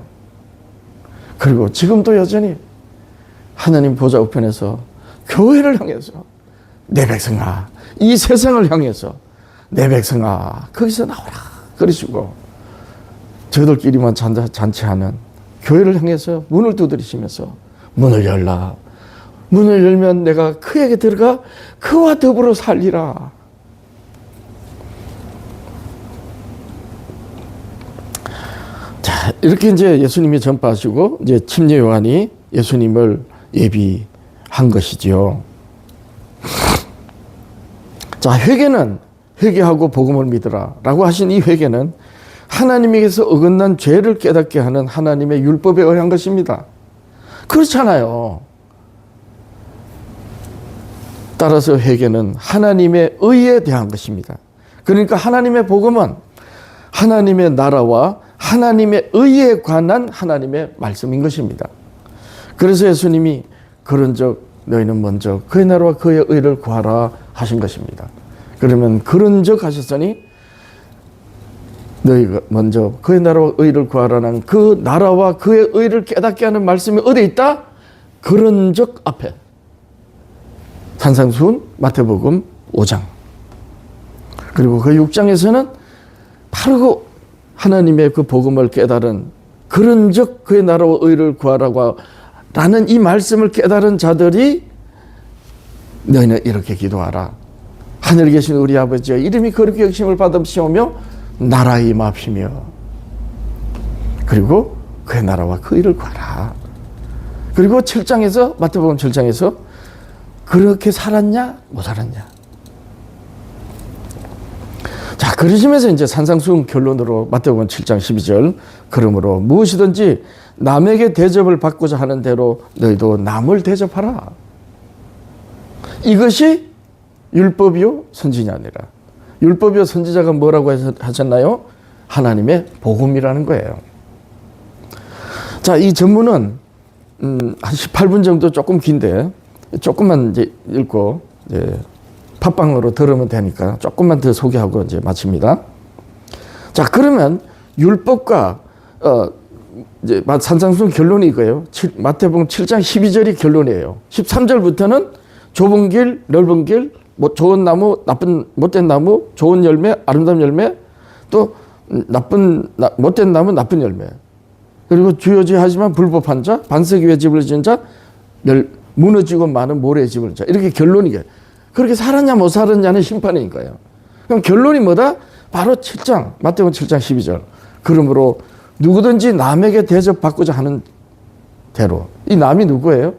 그리고 지금도 여전히 하나님 보좌 우편에서 교회를 향해서 내 백성아, 이 세상을 향해서 내 백성아 거기서 나오라 그러시고 저들끼리만 잔치하는 교회를 향해서 문을 두드리시면서 문을 열라. 문을 열면 내가 그에게 들어가 그와 더불어 살리라. 자, 이렇게 이제 예수님이 전파하시고 이제 침례 요한이 예수님을 예비한 것이지요. 자, 회개는 회개하고 복음을 믿으라라고 하신 이 회개는 하나님에게서 어긋난 죄를 깨닫게 하는 하나님의 율법에 의한 것입니다. 그렇잖아요. 따라서 회개는 하나님의 의에 대한 것입니다. 그러니까 하나님의 복음은 하나님의 나라와 하나님의 의에 관한 하나님의 말씀인 것입니다. 그래서 예수님이 그런즉 너희는 먼저 그의 나라와 그의 의를 구하라 하신 것입니다. 그러면 그런즉 하셨으니 너희가 먼저 그의 나라와 의를 구하라는 그 나라와 그의 의를 깨닫게 하는 말씀이 어디에 있다? 그런즉 앞에 산상수훈 마태복음 5장 그리고 그 6장에서는 바로 그 하나님의 그 복음을 깨달은 그런즉 그의 나라와 의를 구하라고 라는 이 말씀을 깨달은 자들이 너희는 이렇게 기도하라. 하늘에 계신 우리 아버지여 이름이 거룩히 여김을 받으시오며 나라에 임하시며 그리고 그의 나라와 그 의를 구하라. 그리고 7장에서 마태복음 7장에서 그렇게 살았냐 못 살았냐. 자, 그러시면서 이제 산상수훈 결론으로 마태복음 7장 12절 그러므로 무엇이든지 남에게 대접을 받고자 하는 대로 너희도 남을 대접하라. 이것이 율법이요 선지자 아니라 율법이요 선지자가 뭐라고 하셨나요? 하나님의 복음이라는 거예요. 자, 이 전문은 한 18분 정도 조금 긴데 조금만 이제 읽고 팟빵으로 들으면 되니까 조금만 더 소개하고 이제 마칩니다. 자, 그러면 율법과 이제 산상수훈 결론이 이거예요. 마태복음 7장 12절이 결론이에요. 13절부터는 좁은 길, 넓은 길, 좋은 나무, 나쁜 못된 나무, 좋은 열매, 아름다운 열매, 또 못된 나무, 나쁜 열매. 그리고 주여주여하지만 불법한 자, 반석 위에 집을 지은 자, 무너지고 많은 모래에 집을 자. 이렇게 결론이게. 그렇게 살았냐 못 살았냐는 심판인 거예요. 그럼 결론이 뭐다? 바로 7장, 마태복음 7장 12절. 그러므로 누구든지 남에게 대접받고자 하는 대로. 이 남이 누구예요?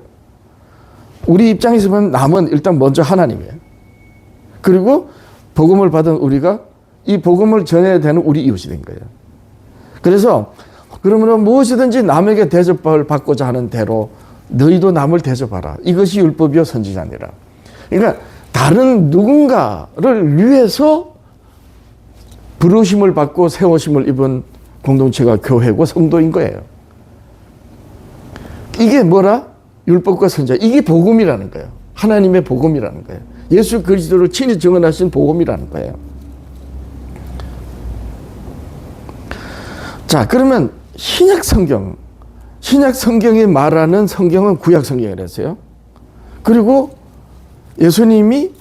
우리 입장에서 보면 남은 일단 먼저 하나님이에요. 그리고 복음을 받은 우리가 이 복음을 전해야 되는 우리 이웃이 된 거예요. 그래서 그러면 무엇이든지 남에게 대접을 받고자 하는 대로 너희도 남을 대접하라. 이것이 율법이요 선지자니라. 그러니까 다른 누군가를 위해서 부르심을 받고 세우심을 입은 공동체가 교회고 성도인 거예요. 이게 뭐라? 율법과 선지자. 이게 복음이라는 거예요. 하나님의 복음이라는 거예요. 예수 그리스도를 친히 증언하신 복음이라는 거예요. 자, 그러면 신약 성경이 말하는 성경은 구약 성경이라서요. 그리고 예수님이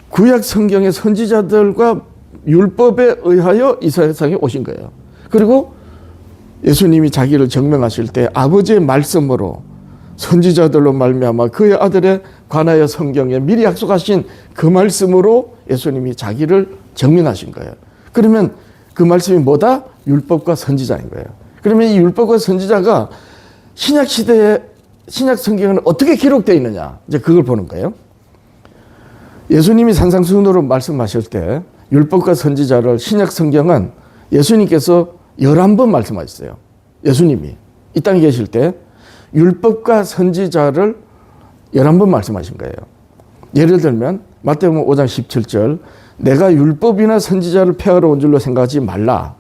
구약 성경의 선지자들과 율법에 의하여 이 세상에 오신 거예요. 그리고 예수님이 자기를 증명하실 때 아버지의 말씀으로 선지자들로 말미암아 그의 아들에 관하여 성경에 미리 약속하신 그 말씀으로 예수님이 자기를 증명하신 거예요. 그러면 그 말씀이 뭐다? 율법과 선지자인 거예요. 그러면 이 율법과 선지자가 신약 시대에 신약 성경은 어떻게 기록되어 있느냐? 이제 그걸 보는 거예요. 예수님이 산상수훈으로 말씀하실 때 율법과 선지자를 신약 성경은 예수님께서 11번 말씀하셨어요. 예수님이 이 땅에 계실 때 율법과 선지자를 11번 말씀하신 거예요. 예를 들면 마태복음 5장 17절 내가 율법이나 선지자를 폐하러 온 줄로 생각하지 말라.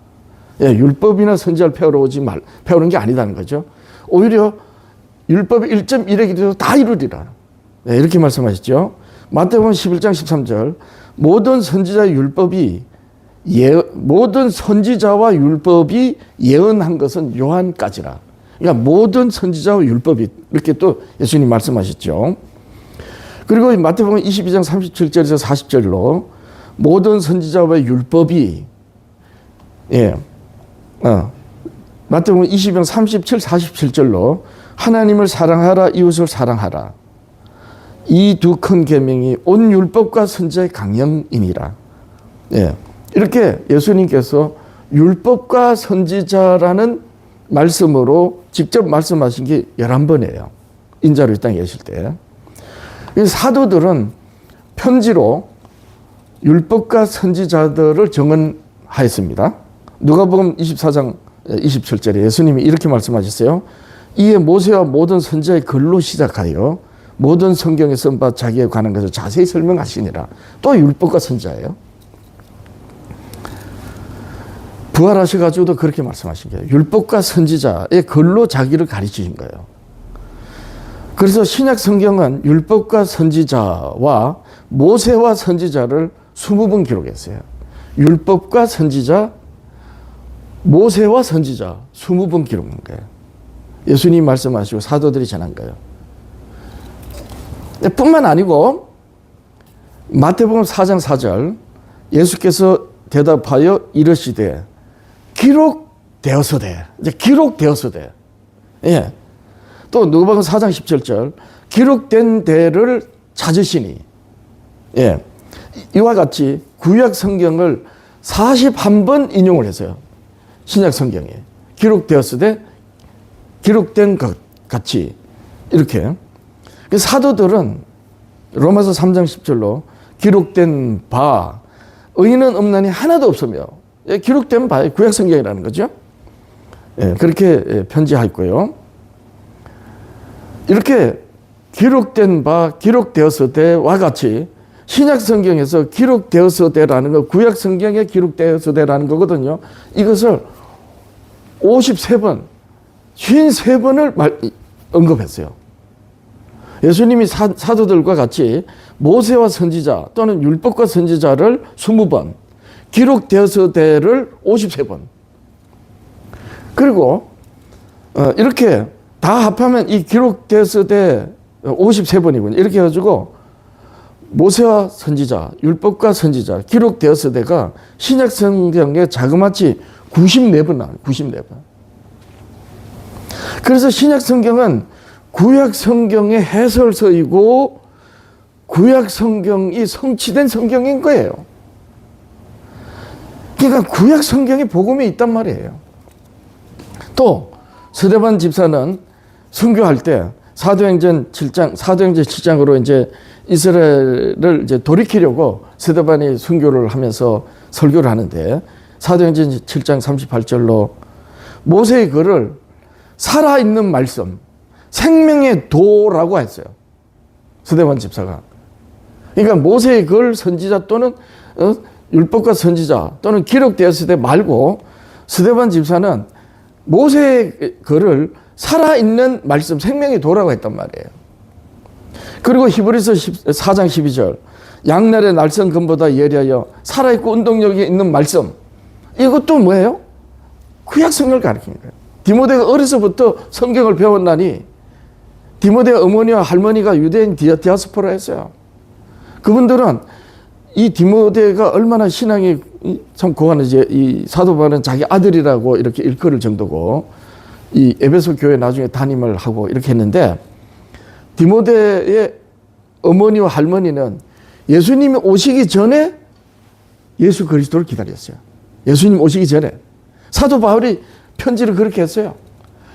예, 율법이나 선지자를 폐하는 게 아니다는 거죠. 오히려 율법의 1.1획이 되어서 다 이루리라. 네, 이렇게 말씀하셨죠. 마태복음 11장 13절 모든 선지자와 율법이 예언한 것은 요한까지라. 그러니까 모든 선지자와 율법이 이렇게 또 예수님 말씀하셨죠. 그리고 마태복음 22장 37절에서 40절로 모든 선지자와 율법이 마태복음 22장 37, 47절로 하나님을 사랑하라 이웃을 사랑하라. 이 두 큰 계명이 온 율법과 선지자의 강령이니라. 예. 이렇게 예수님께서 율법과 선지자라는 말씀으로 직접 말씀하신 게 11번이에요. 인자로 이 땅에 계실 때. 사도들은 편지로 율법과 선지자들을 증언하였습니다. 누가복음 24장 27절에 예수님이 이렇게 말씀하셨어요. 이에 모세와 모든 선지자의 글로 시작하여 모든 성경에 쓴 바 자기에 관한 것을 자세히 설명하시니라. 또 율법과 선지자예요. 부활하셔가지고도 그렇게 말씀하신 거예요. 율법과 선지자의 글로 자기를 가르치신 거예요. 그래서 신약 성경은 율법과 선지자와 모세와 선지자를 20번 기록했어요. 율법과 선지자, 모세와 선지자 20번 기록한 거예요. 예수님 말씀하시고 사도들이 전한 거예요. 뿐만 아니고 마태복음 4장 4절 예수께서 대답하여 이르시되 기록되었으되, 이제 기록되었으되, 예. 또 누가복음 4장 17절 기록된 대를 찾으시니, 예. 이와 같이 구약 성경을 41번 인용을 했어요. 신약 성경에 기록되었으되 기록된 것 같이 이렇게. 사도들은 로마서 3장 10절로 기록된 바 의인은 없나니 하나도 없으며, 예, 기록된 바에 구약 성경이라는 거죠. 예, 그렇게 편지하였고요. 이렇게 기록된 바 기록되었으되와 같이 신약 성경에서 기록되었으되라는 거, 구약 성경에 기록되었으되라는 거거든요. 이것을 53번, 53번을 언급했어요. 예수님이 사도들과 같이 모세와 선지자 또는 율법과 선지자를 20번, 기록되었으되를 53번. 그리고 이렇게 다 합하면 이 기록되었으되 53번이군요. 이렇게 해가지고 모세와 선지자, 율법과 선지자, 기록되었으되가 신약 성경에 자그마치 94번 나와요. 94번. 그래서 신약 성경은 구약 성경의 해설서이고 구약 성경이 성취된 성경인 거예요. 그러니까 구약 성경에 복음이 있단 말이에요. 또 스데반 집사는 순교할 때 사도행전 7장으로 이제 이스라엘을 이제 돌이키려고 스데반이 순교를 하면서 설교를 하는데 사도행전 7장 38절로 모세의 글을 살아있는 말씀, 생명의 도라고 했어요. 스데반 집사가. 그러니까 모세의 글 선지자 또는 율법과 선지자 또는 기록되었을 때 말고 스데반 집사는 모세의 글을 살아있는 말씀, 생명의 도라고 했단 말이에요. 그리고 히브리서 4장 12절 양날의 날선 금보다 예리하여 살아있고 운동력이 있는 말씀, 이것도 뭐예요? 구약 성경을 가르치는 거예요. 디모데가 어려서부터 성경을 배웠나니 디모데 어머니와 할머니가 유대인 디아스포라였어요. 그분들은 이 디모데가 얼마나 신앙이 참 고하는지 이 사도 바울은 자기 아들이라고 이렇게 일컬을 정도고 이 에베소 교회 나중에 담임을 하고 이렇게 했는데 디모데의 어머니와 할머니는 예수님이 오시기 전에 예수 그리스도를 기다렸어요. 예수님 오시기 전에. 사도 바울이 편지를 그렇게 했어요.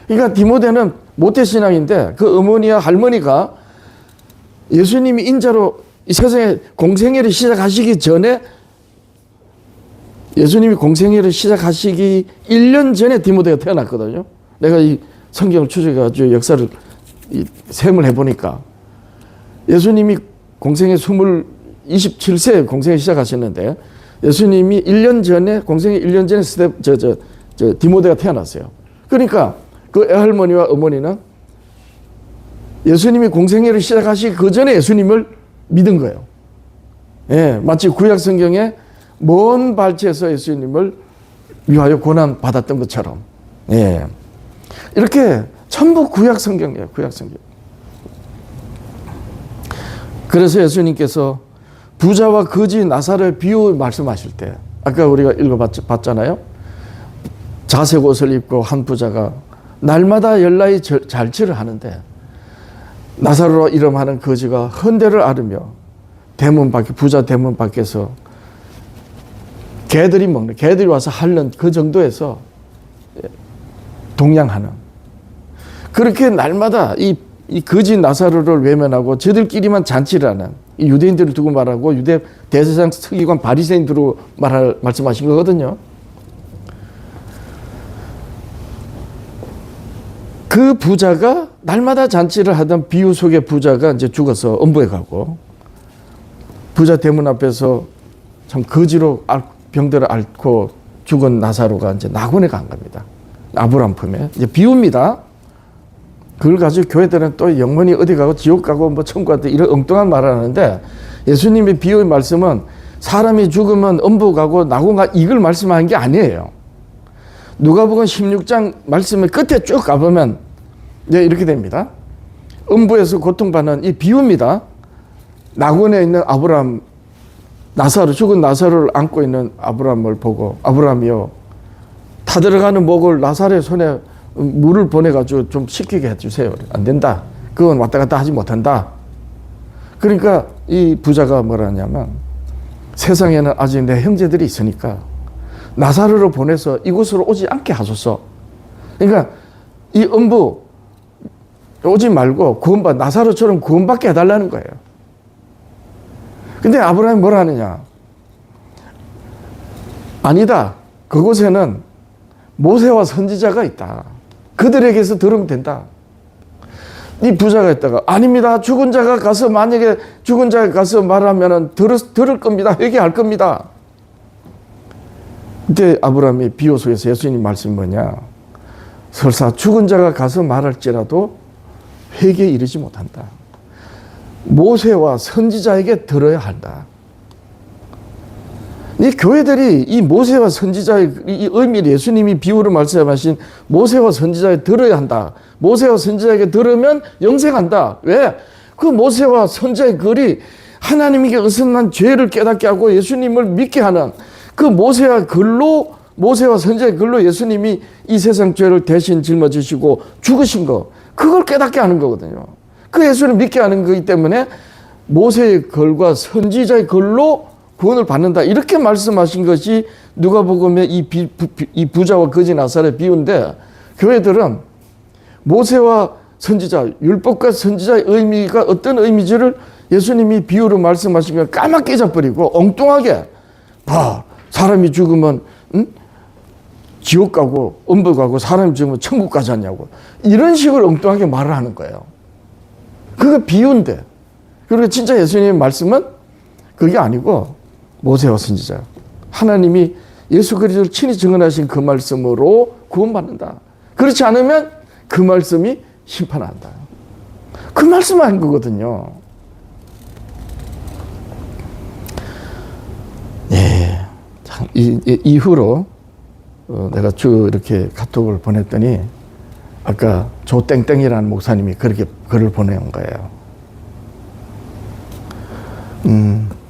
그러니까 디모데는 모태신앙인데 그 어머니와 할머니가 예수님이 인자로 이 세상에 공생애를 시작하시기 전에 예수님이 공생애를 시작하시기 1년 전에 디모데가 태어났거든요. 내가 이 성경을 추적해가지고 역사를 셈을 해보니까 예수님이 공생애 27세에 공생애 시작하셨는데 예수님이 1년 전에 공생애 1년 전에 디모데가 태어났어요. 그러니까 그 애할머니와 어머니는 예수님이 공생애를 시작하시기 그 전에 예수님을 믿은 거예요. 예, 마치 구약 성경에 먼 발치에서 예수님을 위하여 고난 받았던 것처럼. 예. 이렇게 전부 구약 성경이에요. 구약 성경. 그래서 예수님께서 부자와 거지 나사로의 비유 말씀하실 때 아까 우리가 읽어봤잖아요. 자색 옷을 입고 한 부자가 날마다 열나이 잘치를 하는데 나사로 이름하는 거지가 헌대를 앓으며 대문 밖에 부자 대문 밖에서 개들이 와서 핥는 그 정도에서 동양하는 그렇게 날마다 이 거지 나사로를 외면하고 저들끼리만 잔치를 하는 이 유대인들을 두고 말하고 유대 대제사장 서기관 바리새인들로 말씀하신 거거든요. 그 부자가 날마다 잔치를 하던 비유 속의 부자가 이제 죽어서 엄부에 가고 부자 대문 앞에서 참 거지로 병들어 앓고 죽은 나사로가 이제 낙원에 간 겁니다. 아브라함 품에. 이제 비유입니다. 그걸 가지고 교회들은 또 영원히 어디 가고 지옥 가고 뭐 천국 가고 이런 엉뚱한 말을 하는데 예수님의 비유의 말씀은 사람이 죽으면 엄부 가고 낙원 가 이걸 말씀하는 게 아니에요. 누가복음 16장 말씀의 끝에 쭉 가보면 이제 이렇게 됩니다. 음부에서 고통받는 이 비유입니다. 낙원에 있는 아브라함, 죽은 나사로를 안고 있는 아브라함을 보고 아브라함이요 타들어가는 목을 나사로의 손에 물을 보내가지고 좀 식히게 해주세요. 안 된다. 그건 왔다 갔다 하지 못한다. 그러니까 이 부자가 뭐라 하냐면 세상에는 아직 내 형제들이 있으니까 나사로를 보내서 이곳으로 오지 않게 하소서. 그러니까 이 음부 오지 말고 나사로처럼 구원받게 해달라는 거예요. 근데 아브라함이 뭐라 하느냐? 아니다. 그곳에는 모세와 선지자가 있다. 그들에게서 들으면 된다. 이 부자가 있다가 아닙니다. 죽은 자가 가서 만약에 죽은 자가 가서 말하면 들을 겁니다. 회개할 겁니다. 그때 아브라함이 비유 속에서 예수님 말씀이 뭐냐? 설사 죽은 자가 가서 말할지라도 회개에 이르지 못한다. 모세와 선지자에게 들어야 한다. 이 교회들이 이 모세와 선지자의 이 의미를 예수님이 비유로 말씀하신 모세와 선지자에 들어야 한다. 모세와 선지자에게 들으면 영생한다. 왜? 그 모세와 선지자의 글이 하나님에게 어긋난 죄를 깨닫게 하고 예수님을 믿게 하는 그 모세와 선지자의 글로 예수님이 이 세상 죄를 대신 짊어지시고 죽으신 거, 그걸 깨닫게 하는 거거든요. 그 예수를 믿게 하는 거기 때문에 모세의 글과 선지자의 글로 구원을 받는다. 이렇게 말씀하신 것이 누가복음의 이 부자와 거지 나사로의 비유인데 교회들은 모세와 선지자, 율법과 선지자의 의미가 어떤 의미지를 예수님이 비유로 말씀하신 걸 까맣게 잊어버리고 엉뚱하게 사람이 죽으면 지옥 가고 음부 가고 사람이 죽으면 천국 가지 않냐고 이런 식으로 엉뚱하게 말을 하는 거예요. 그게 비유인데 그리고 진짜 예수님의 말씀은 그게 아니고 모세와 선지자 하나님이 예수 그리스도를 친히 증언하신 그 말씀으로 구원받는다. 그렇지 않으면 그 말씀이 심판한다. 그 말씀 한 거거든요. 예. 이후로 내가 쭉 이렇게 카톡을 보냈더니 아까 조땡땡이라는 목사님이 그렇게 글을 보내온 거예요.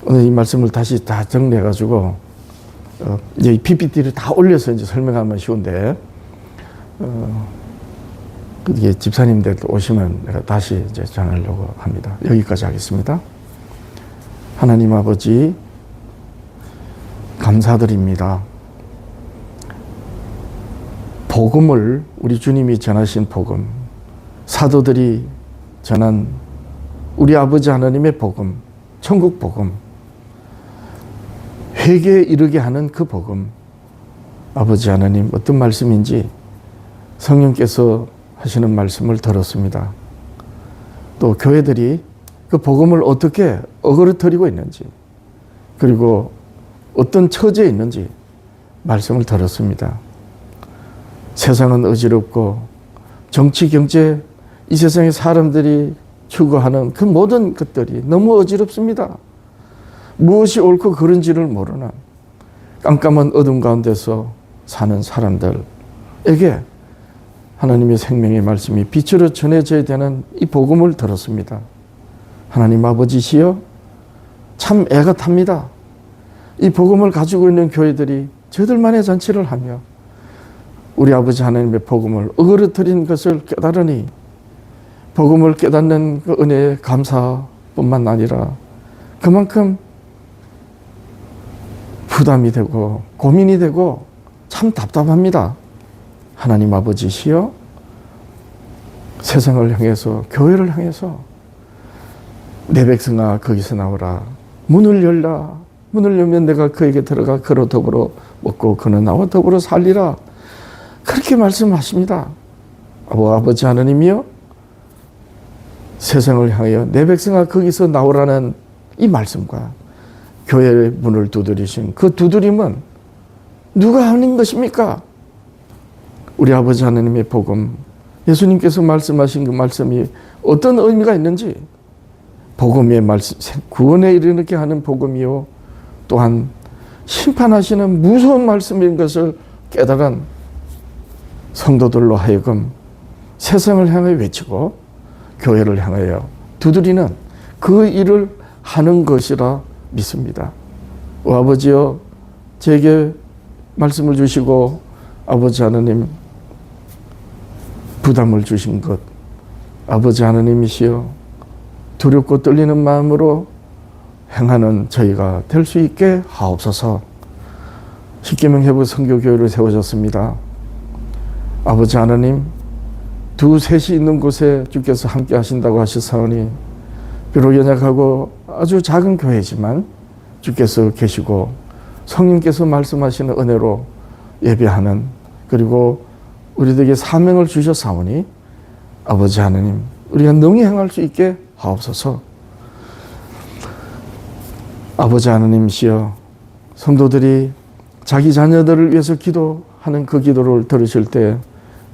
오늘 이 말씀을 다시 다 정리해가지고 이제 이 PPT를 다 올려서 이제 설명하면 쉬운데 이게 집사님들도 오시면 내가 다시 이제 전하려고 합니다. 여기까지 하겠습니다. 하나님 아버지 감사드립니다. 복음을 우리 주님이 전하신 복음, 사도들이 전한 우리 아버지 하나님의 복음, 천국 복음, 회개에 이르게 하는 그 복음, 아버지 하나님 어떤 말씀인지 성령께서 하시는 말씀을 들었습니다. 또 교회들이 그 복음을 어떻게 어그러뜨리고 있는지, 그리고 어떤 처지에 있는지 말씀을 들었습니다. 세상은 어지럽고 정치, 경제, 이 세상의 사람들이 추구하는 그 모든 것들이 너무 어지럽습니다. 무엇이 옳고 그른지를 모르는 깜깜한 어둠 가운데서 사는 사람들에게 하나님의 생명의 말씀이 빛으로 전해져야 되는 이 복음을 들었습니다. 하나님 아버지시여, 참 애가 탑니다. 이 복음을 가지고 있는 교회들이 저들만의 잔치를 하며 우리 아버지 하나님의 복음을 어그러뜨린 것을 깨달으니 복음을 깨닫는 그 은혜에 감사뿐만 아니라 그만큼 부담이 되고 고민이 되고 참 답답합니다. 하나님 아버지시여, 세상을 향해서, 교회를 향해서 내 백성아 거기서 나오라, 문을 열라, 문을 열면 내가 그에게 들어가 그로 더불어 먹고 그는 나와 더불어 살리라, 그렇게 말씀하십니다. 아버지 하나님이여, 세상을 향하여 내 백성아 거기서 나오라는 이 말씀과 교회의 문을 두드리신 그 두드림은 누가 하는 것입니까? 우리 아버지 하나님의 복음, 예수님께서 말씀하신 그 말씀이 어떤 의미가 있는지, 복음의 말씀, 구원에 이르게 하는 복음이요, 또한 심판하시는 무서운 말씀인 것을 깨달은 성도들로 하여금 세상을 향해 외치고 교회를 향하여 두드리는 그 일을 하는 것이라 믿습니다. 오 아버지여, 제게 말씀을 주시고 아버지 하나님 부담을 주신 것, 아버지 하나님이시여, 두렵고 떨리는 마음으로 행하는 저희가 될 수 있게 하옵소서. 십계명 회복 선교교회를 세우셨습니다. 아버지 하나님, 두셋이 있는 곳에 주께서 함께 하신다고 하셨사오니 비록 연약하고 아주 작은 교회지만 주께서 계시고 성령께서 말씀하시는 은혜로 예배하는, 그리고 우리들에게 사명을 주셨사오니 아버지 하나님, 우리가 능히 행할 수 있게 하옵소서. 아버지 하나님이시여, 성도들이 자기 자녀들을 위해서 기도하는 그 기도를 들으실 때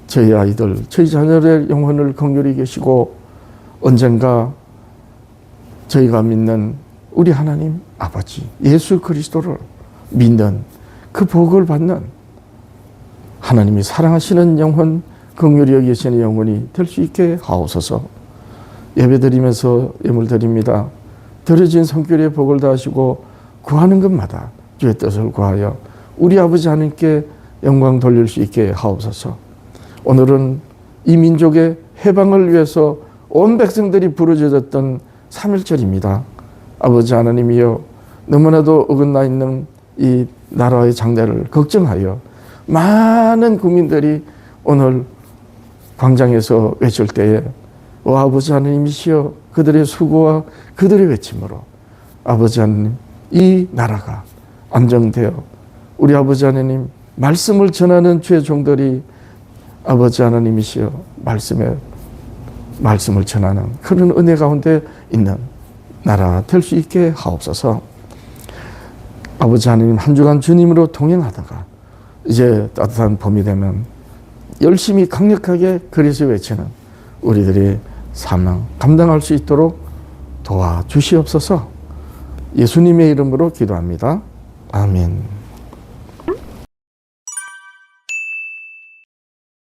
저희 아이들, 저희 자녀의 영혼을 긍휼히 계시고 언젠가 저희가 믿는 우리 하나님 아버지 예수 그리스도를 믿는 그 복을 받는 하나님이 사랑하시는 영혼, 긍휼히 여기시는 영혼이 될 수 있게 하옵소서. 예배드리면서 예물 드립니다. 드려진 성결의 복을 다하시고 구하는 것마다 주의 뜻을 구하여 우리 아버지 하나님께 영광 돌릴 수 있게 하옵소서. 오늘은 이 민족의 해방을 위해서 온 백성들이 부르짖었던 3.1절입니다. 아버지 하나님이여, 너무나도 어긋나 있는 이 나라의 장래를 걱정하여 많은 국민들이 오늘 광장에서 외칠 때에 오 아버지 하나님이시여, 그들의 수고와 그들의 외침으로 아버지 하나님, 이 나라가 안정되어 우리 아버지 하나님 말씀을 전하는 주의 종들이 아버지 하나님이시여 말씀을 전하는 그런 은혜 가운데 있는 나라 될 수 있게 하옵소서. 아버지 하나님, 한 주간 주님으로 동행하다가 이제 따뜻한 봄이 되면 열심히 강력하게 그리스도 외치는 우리들이 사명 감당할 수 있도록 도와주시옵소서. 예수님의 이름으로 기도합니다. 아멘.